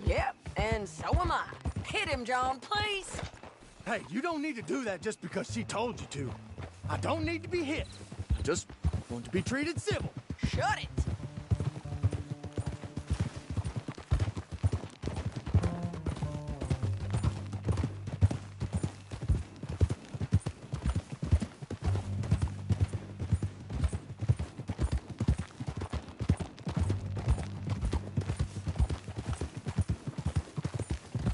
Yep, and so am I. Hit him, John, please. Hey, you don't need to do that just because she told you to. I don't need to be hit. I just want to be treated civil. Shut it.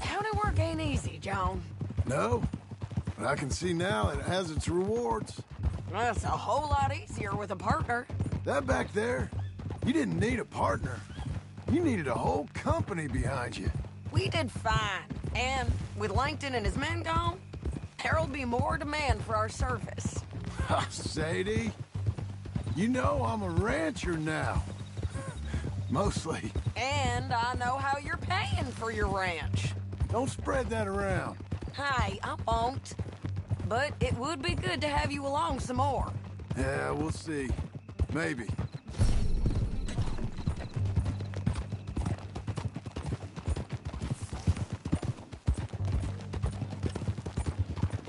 County work ain't easy, John. No, but I can see now it has its rewards. That's a whole lot easier with a partner. That back there, you didn't need a partner. You needed a whole company behind you. We did fine. And with Langton and his men gone, there'll be more demand for our service. Sadie, you know I'm a rancher now. Mostly. And I know how you're paying for your ranch. Don't spread that around. Hey, I won't. But it would be good to have you along some more. Yeah, we'll see. Maybe.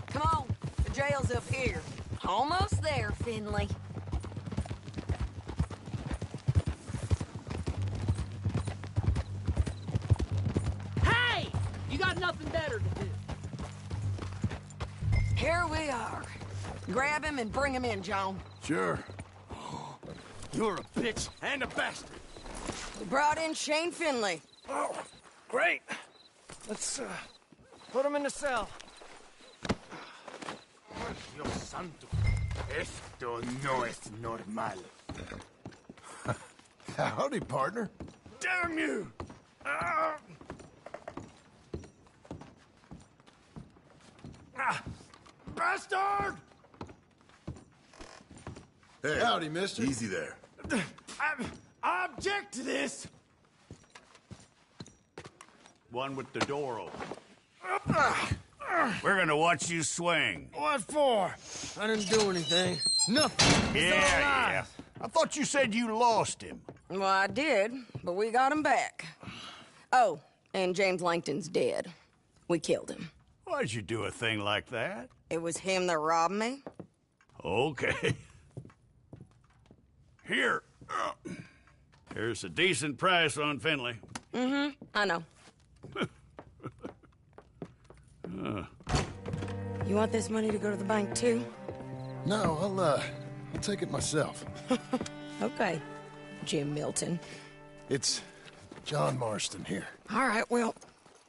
Come on, the jail's up here. Almost there, Finley. Hey! You got nothing better to do. Here we are. Grab him and bring him in, John. Sure. You're a bitch and a bastard. We brought in Shane Finley. Oh, great. Let's, put him in the cell. Dios santo. Esto no es normal. Howdy, partner. Damn you! Ah! Bastard! Hey, howdy, mister. Easy there. I object to this. One with the door open. We're gonna watch you swing. What for? I didn't do anything. Nothing. It's all lies. I thought you said you lost him. Well, I did, but we got him back. Oh, and James Langton's dead. We killed him. Why'd you do a thing like that? It was him that robbed me. Okay. Here. Here's a decent price on Finley. Mm-hmm, I know. You want this money to go to the bank, too? No, I'll take it myself. Okay, Jim Milton. It's John Marston here. All right, well,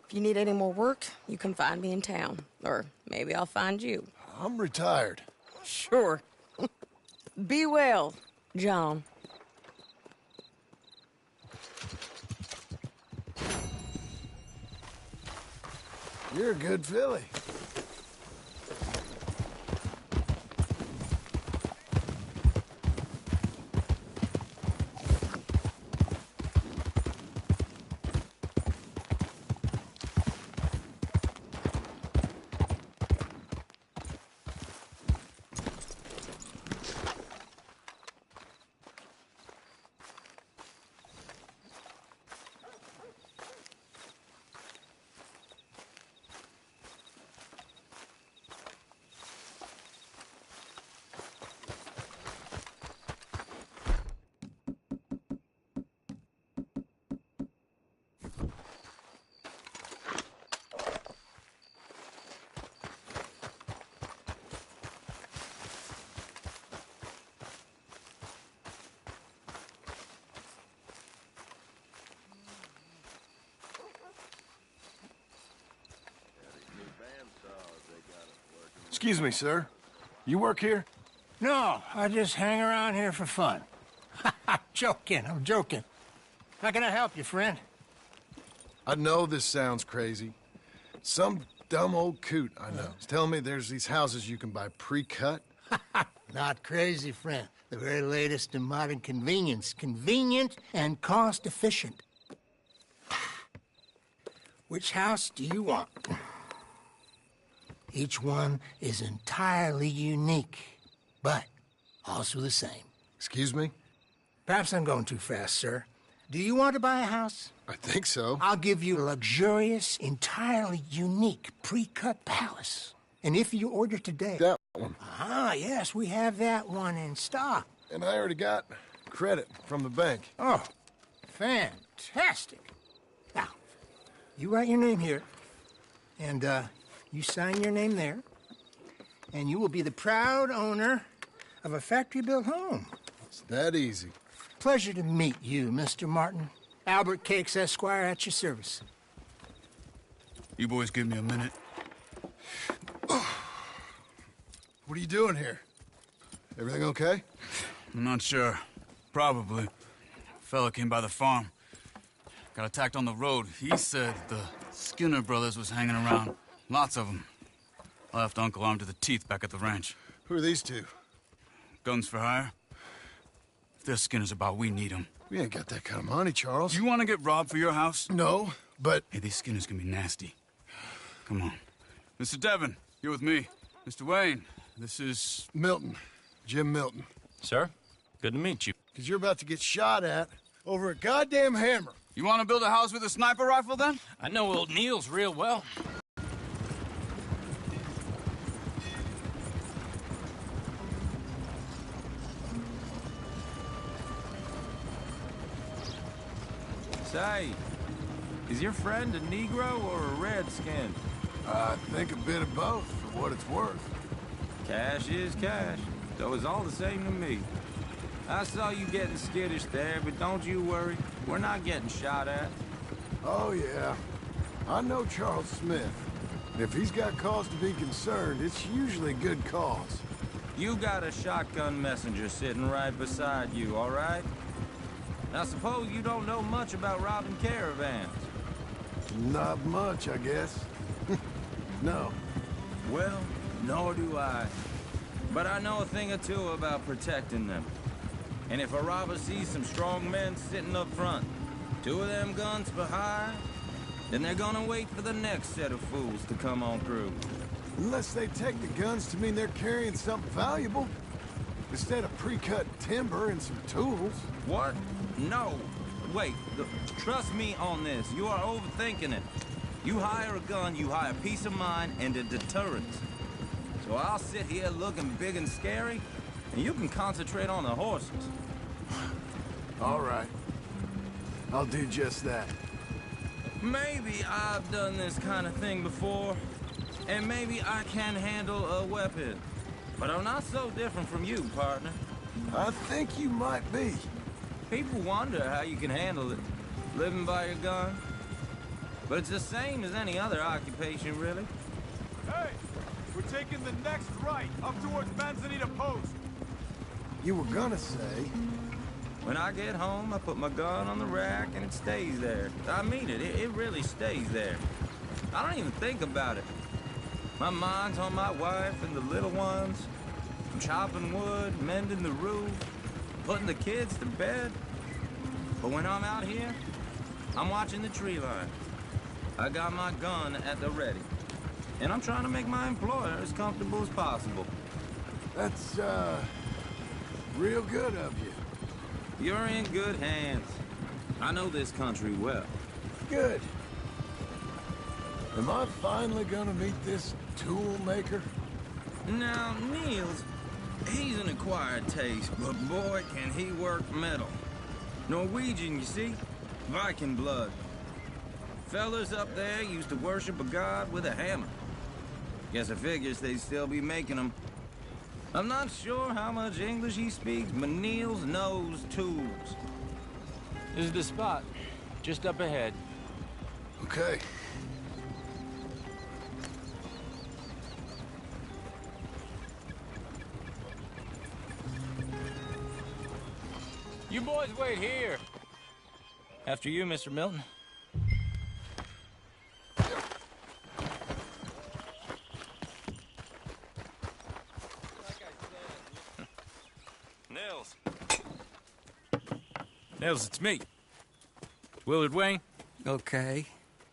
if you need any more work, you can find me in town. Or maybe I'll find you. I'm retired. Sure. Be well, John. You're a good filly. Excuse me, sir. You work here? No, I just hang around here for fun. I'm joking. How can I help you, friend? I know this sounds crazy. Some dumb old coot I know is telling me there's these houses you can buy pre-cut. Not crazy, friend. The very latest in modern convenience. Convenient and cost-efficient. Which house do you want? Each one is entirely unique, but also the same. Excuse me? Perhaps I'm going too fast, sir. Do you want to buy a house? I think so. I'll give you a luxurious, entirely unique pre-cut palace. And if you order today... That one. Ah, yes, we have that one in stock. And I already got credit from the bank. Oh, fantastic. Now, you write your name here, and, you sign your name there, and you will be the proud owner of a factory-built home. It's that easy. Pleasure to meet you, Mr. Martin. Albert Cakes, Esquire, at your service. You boys give me a minute. What are you doing here? Everything okay? I'm not sure. Probably. Fella came by the farm. Got attacked on the road. He said the Skinner brothers was hanging around. Lots of them. I left Uncle armed to the teeth back at the ranch. Who are these two? Guns for hire? If their Skinner's about, we need them. We ain't got that kind of money, Charles. You want to get robbed for your house? No, but... Hey, these Skinners can be nasty. Come on. Mr. Devon, you're with me. Mr. Wayne, this is... Milton. Jim Milton. Sir, good to meet you. Because you're about to get shot at over a goddamn hammer. You want to build a house with a sniper rifle, then? I know old Neil's real well. Say, is your friend a Negro or a Redskin? I think a bit of both, for what it's worth. Cash is cash, so it's all the same to me. I saw you getting skittish there, but don't you worry. We're not getting shot at. Oh, yeah. I know Charles Smith. If he's got cause to be concerned, it's usually a good cause. You got a shotgun messenger sitting right beside you, all right? Now, suppose you don't know much about robbing caravans. Not much, I guess. No. Well, nor do I. But I know a thing or two about protecting them. And if a robber sees some strong men sitting up front, 2 of them guns behind, then they're gonna wait for the next set of fools to come on through. Unless they take the guns to mean they're carrying something valuable. Instead of pre-cut timber and some tools. What? No. Wait, trust me on this. You are overthinking it. You hire a gun, you hire peace of mind and a deterrence. So I'll sit here looking big and scary, and you can concentrate on the horses. All right. I'll do just that. Maybe I've done this kind of thing before, and maybe I can handle a weapon. But I'm not so different from you, partner. I think you might be. People wonder how you can handle it, living by your gun. But it's the same as any other occupation, really. Hey! We're taking the next right, up towards Manzanita Post. You were gonna say... When I get home, I put my gun on the rack and it stays there. I mean it, it really stays there. I don't even think about it. My mind's on my wife and the little ones. I'm chopping wood, mending the roof, putting the kids to bed. But when I'm out here, I'm watching the tree line. I got my gun at the ready. And I'm trying to make my employer as comfortable as possible. That's, real good of you. You're in good hands. I know this country well. Good. Am I finally gonna meet this tool maker? Now, Niels, he's an acquired taste, but boy, can he work metal. Norwegian, you see? Viking blood. Fellas up there used to worship a god with a hammer. Guess I figures they'd still be making them. I'm not sure how much English he speaks, but Niels knows tools. This is the spot. Just up ahead. Okay. You boys wait here. After you, Mr. Milton. Nils, it's me. Willard Wayne. Okay.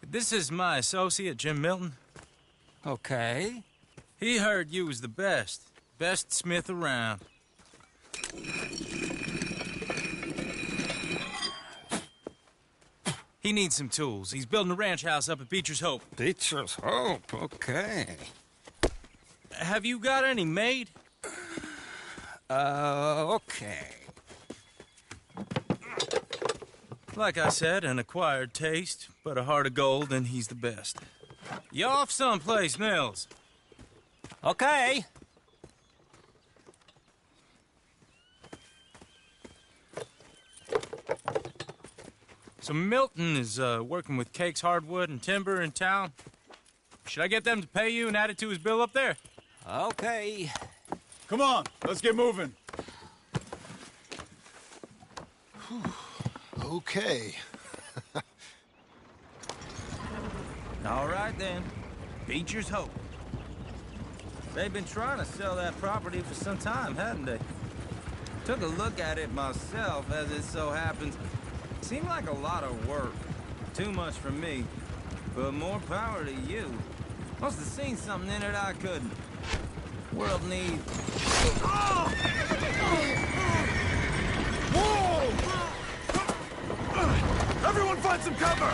This is my associate, Jim Milton. Okay. He heard you was the best. Best smith around. He needs some tools. He's building a ranch house up at Beecher's Hope. Beecher's Hope, okay. Have you got any made? Okay. Like I said, an acquired taste, but a heart of gold, and he's the best. You off someplace, Nils? Okay. So Milton is working with Cakes Hardwood and Timber in town. Should I get them to pay you and add it to his bill up there? Okay. Come on, let's get moving. Okay. All right, then. Beecher's Hope. They've been trying to sell that property for some time, hadn't they? Took a look at it myself, as it so happens. Seemed like a lot of work. Too much for me. But more power to you. Must have seen something in it I couldn't. World needs... Whoa! Everyone find some cover!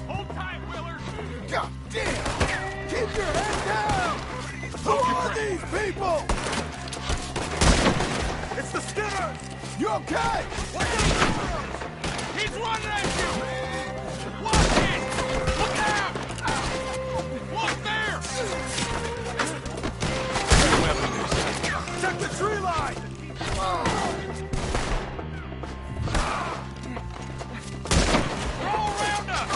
Hold tight, Willard! God damn! Keep your head down! Who are these people? It's the Skinner! You okay? He's running at you! Watch it! Look out! Look there! Check the tree line! They're all around us!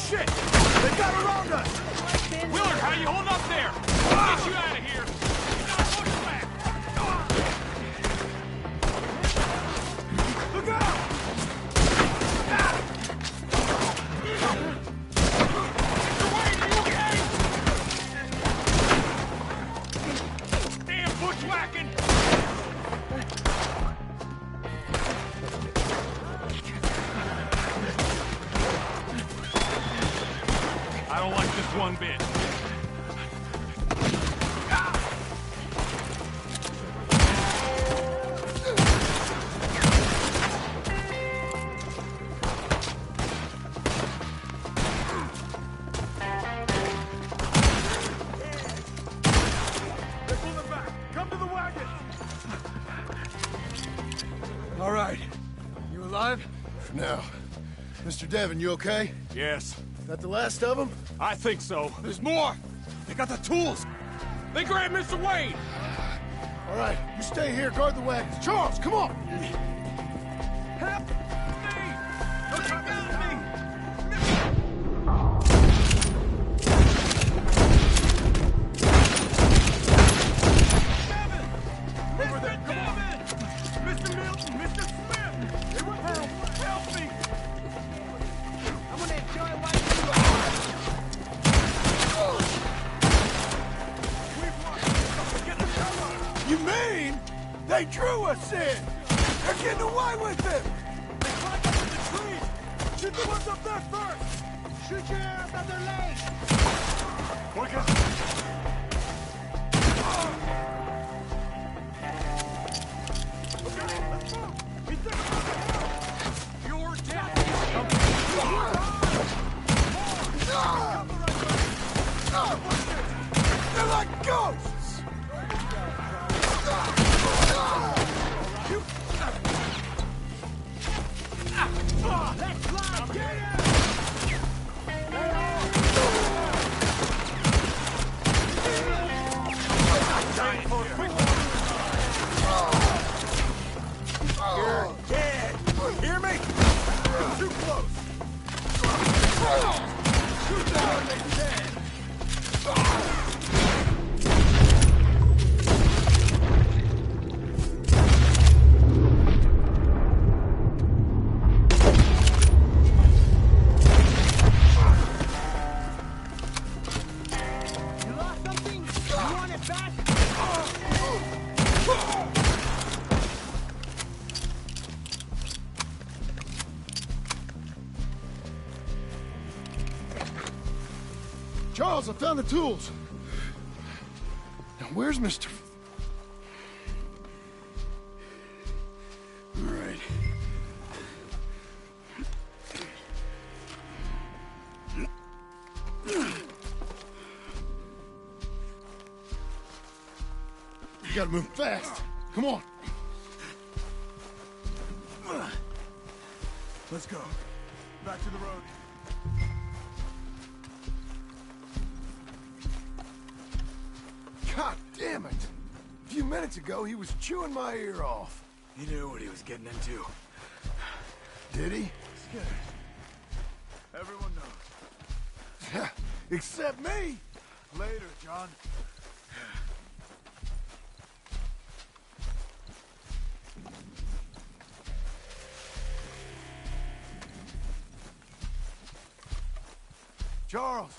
Shit! They got around us! Willard, how you holding up there? I'll get you out of here! Look out! one bit. Come to the wagon! All right. You alive? For now. Mr. Devon, you okay? Yes. That the last of them? I think so. There's more! They got the tools! They grabbed Mr. Wade! All right, you stay here, guard the wagons. Charles, come on! Help me! Don't come at me! Over there, come on! Mr. Milton, Mr. Smith! They were help me! I'm gonna enjoy what You mean they drew us in? They're getting away with it! They climbed up in the trees! Shoot the ones up there first! Shoot your ass on their legs! Quicker! Okay, let's move! We took them out of hell! You're dead! They're like ghosts! Let's fly! Get it! You're dead! Hear me? Too close! Shoot down, they dead! You lost something? You want it back? Charles, I found the tools. Now, where's Mr. All right. You gotta move fast. Come on. Let's go. Back to the road. God damn it! A few minutes ago, he was chewing my ear off. He knew what he was getting into. Did he? Scared. Everyone knows. Except me! Later, John. Charles,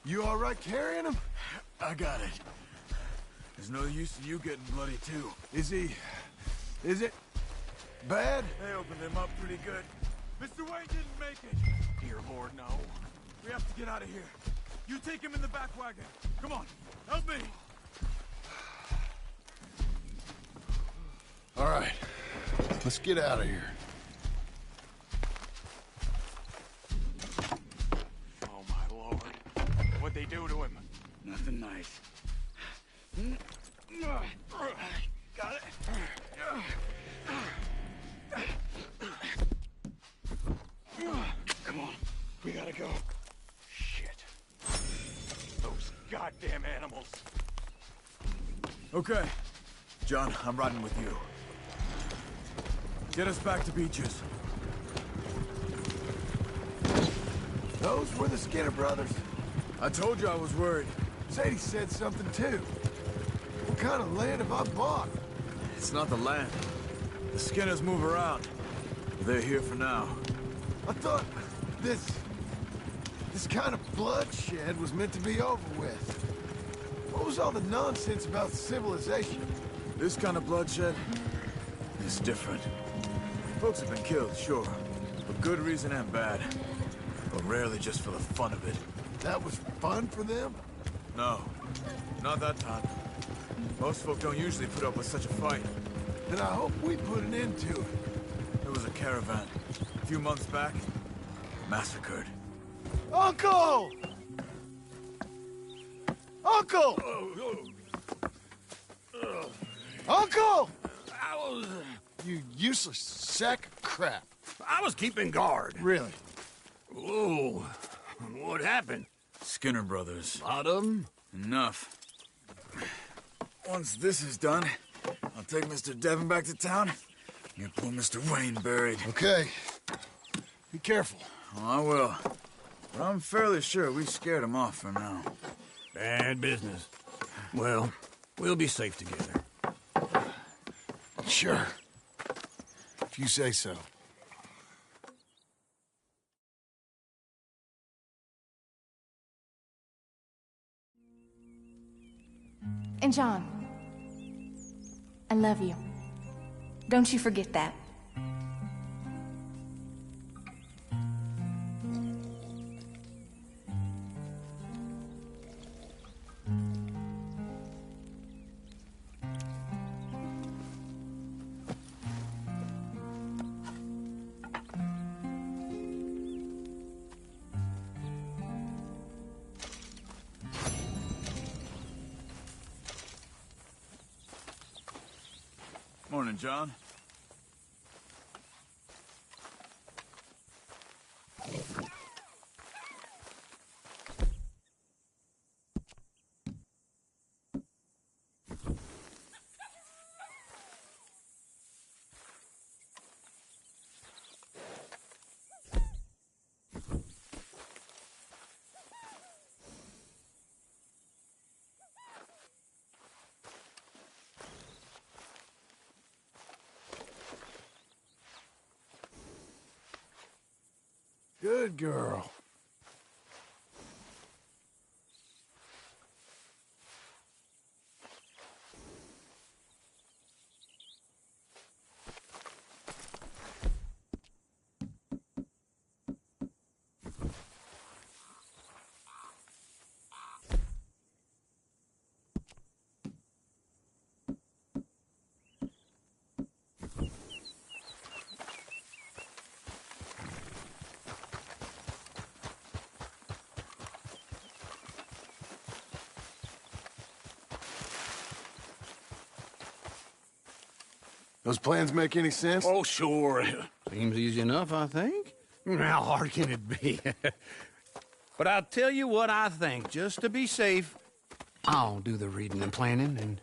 you all right carrying him? I got it. There's no use in you getting bloody, too. Is it bad? They opened him up pretty good. Mr. Wayne didn't make it. Dear Lord, no. We have to get out of here. You take him in the back wagon. Come on, help me. All right, let's get out of here. Oh, my Lord. What'd they do to him? Nothing nice. Got it. Come on, we gotta go. Shit. Those goddamn animals. Okay. John, I'm riding with you. Get us back to Beaches. Those were the Skinner brothers. I told you I was worried. Sadie said something too. What kind of land have I bought? It's not the land. The Skinners move around. They're here for now. I thought this kind of bloodshed was meant to be over with. What was all the nonsense about civilization? This kind of bloodshed is different. Folks have been killed, sure, for good reason and bad, but rarely just for the fun of it. That was fun for them? No, not that time. Most folk don't usually put up with such a fight. Then I hope we put an end to it. There was a caravan a few months back, massacred. Uncle! Uncle! Uncle! You useless sack of crap. I was keeping guard. Really? Whoa. What happened? Skinner brothers. Lot of them? Enough. Once this is done, I'll take Mr. Devon back to town and get poor Mr. Wayne buried. Okay. Be careful. Oh, I will. But I'm fairly sure we scared him off for now. Bad business. Well, we'll be safe together. Sure. If you say so. And John, I love you. Don't you forget that. Morning, John. Good girl. Those plans make any sense? Oh, sure. Seems easy enough, I think. How hard can it be? But I'll tell you what I think. Just to be safe, I'll do the reading and planning, and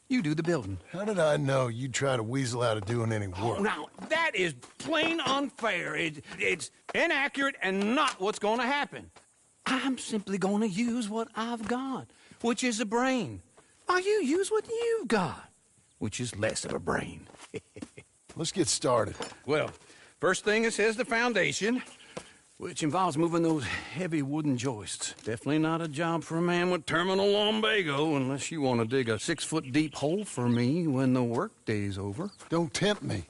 you do the building. How did I know you'd try to weasel out of doing any work? Oh, now, that is plain unfair. It's inaccurate and not what's going to happen. I'm simply going to use what I've got, which is a brain. While you use what you've got, which is less of a brain. Let's get started. Well, first thing it says the foundation, which involves moving those heavy wooden joists. Definitely not a job for a man with terminal lumbago, unless you want to dig a 6-foot deep hole for me when the workday's over. Don't tempt me.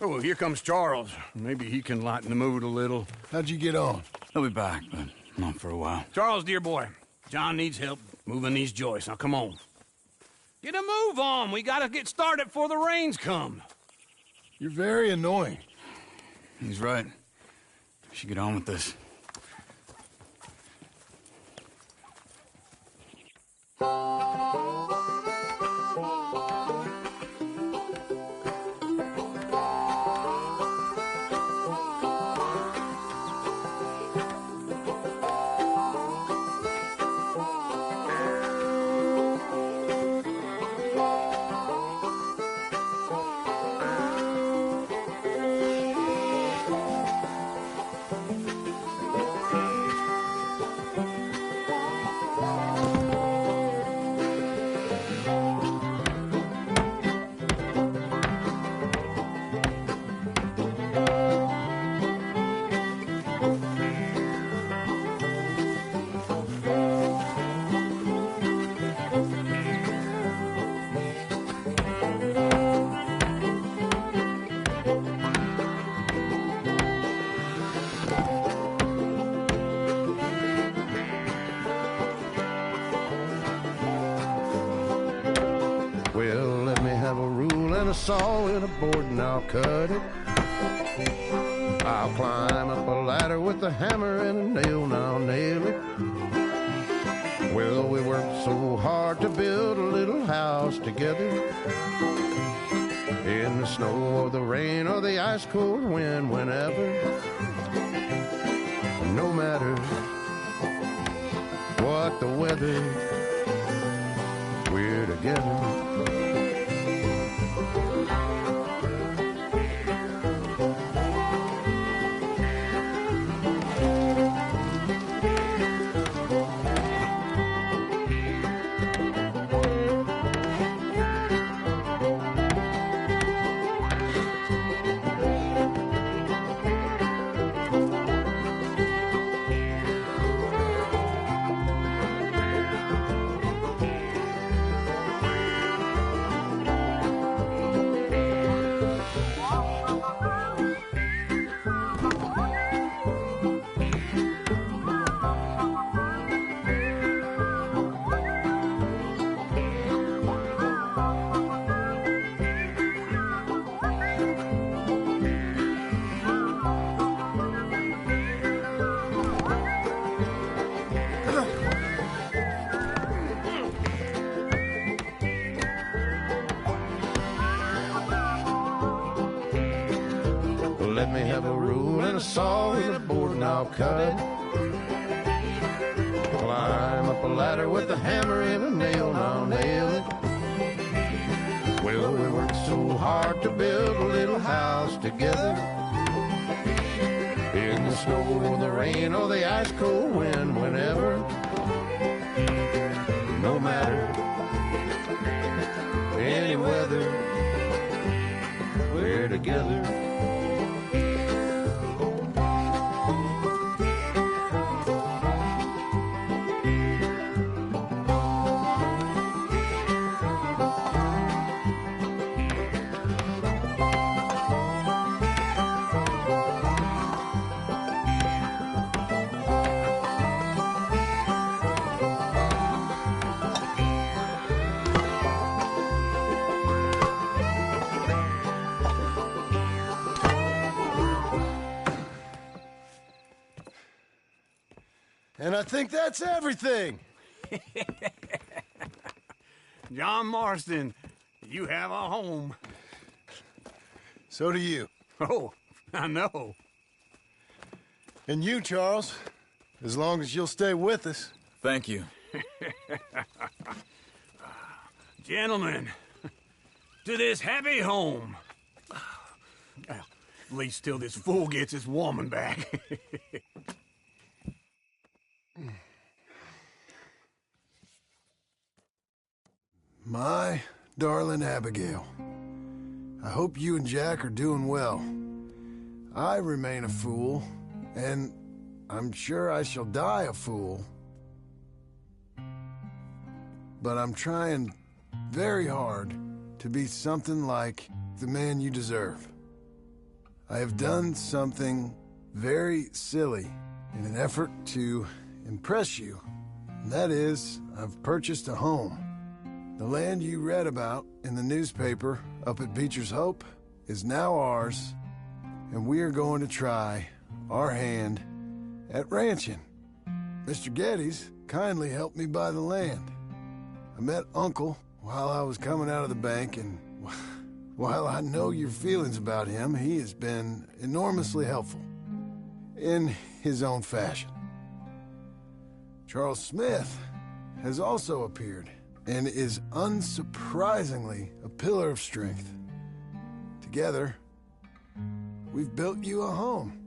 Oh, here comes Charles. Maybe he can lighten the mood a little. How'd you get on? He'll be back, but not for a while. Charles, dear boy, John needs help moving these joists. Now, come on. Get a move on. We gotta get started before the rains come. You're very annoying. He's right. We should get on with this. saw in a board and I'll cut it. I'll climb up a ladder with a hammer and a nail and I'll nail it. Well, we worked so hard to build a little house together. In the snow or the rain or the ice cold wind, whenever. No matter what the weather, we're together. Let me have a rule and a saw and a board and I'll cut it. Climb up a ladder with a hammer and a nail and I'll nail it. Well, we worked so hard to build a little house together. In the snow or the rain or the ice cold wind, whenever. No matter any weather, we're together. And I think that's everything. John Marston, you have a home. So do you. Oh, I know. And you, Charles, as long as you'll stay with us. Thank you. Gentlemen, to this happy home. Well, at least till this fool gets his woman back. My darling Abigail, I hope you and Jack are doing well. I remain a fool, and I'm sure I shall die a fool. But I'm trying very hard to be something like the man you deserve. I have done something very silly in an effort to impress you, and that is, I've purchased a home. The land you read about in the newspaper up at Beecher's Hope is now ours, and we are going to try our hand at ranching. Mr. Geddes kindly helped me buy the land. I met Uncle while I was coming out of the bank, and while I know your feelings about him, he has been enormously helpful in his own fashion. Charles Smith has also appeared and is unsurprisingly a pillar of strength. Together, we've built you a home.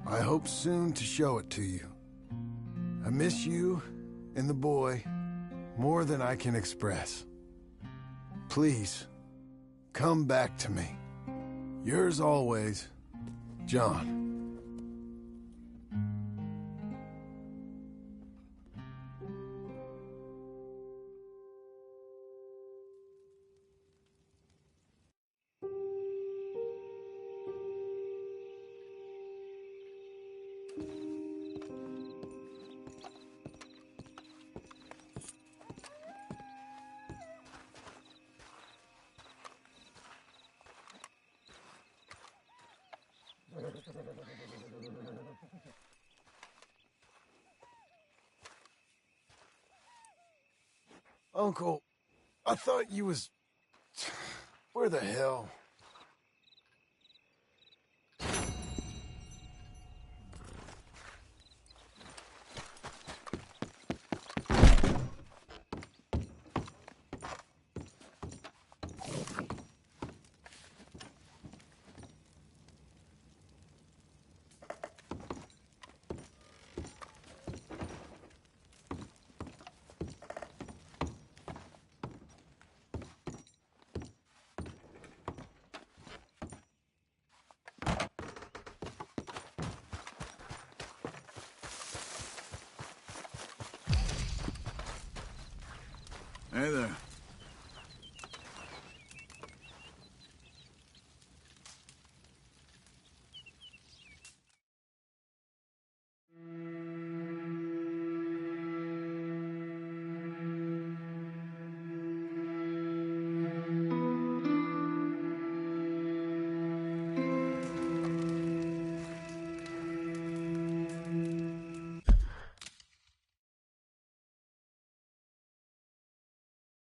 I hope soon to show it to you. I miss you and the boy more than I can express. Please, come back to me. Yours always, John. Uncle, I thought you was... Where the hell? Hey there.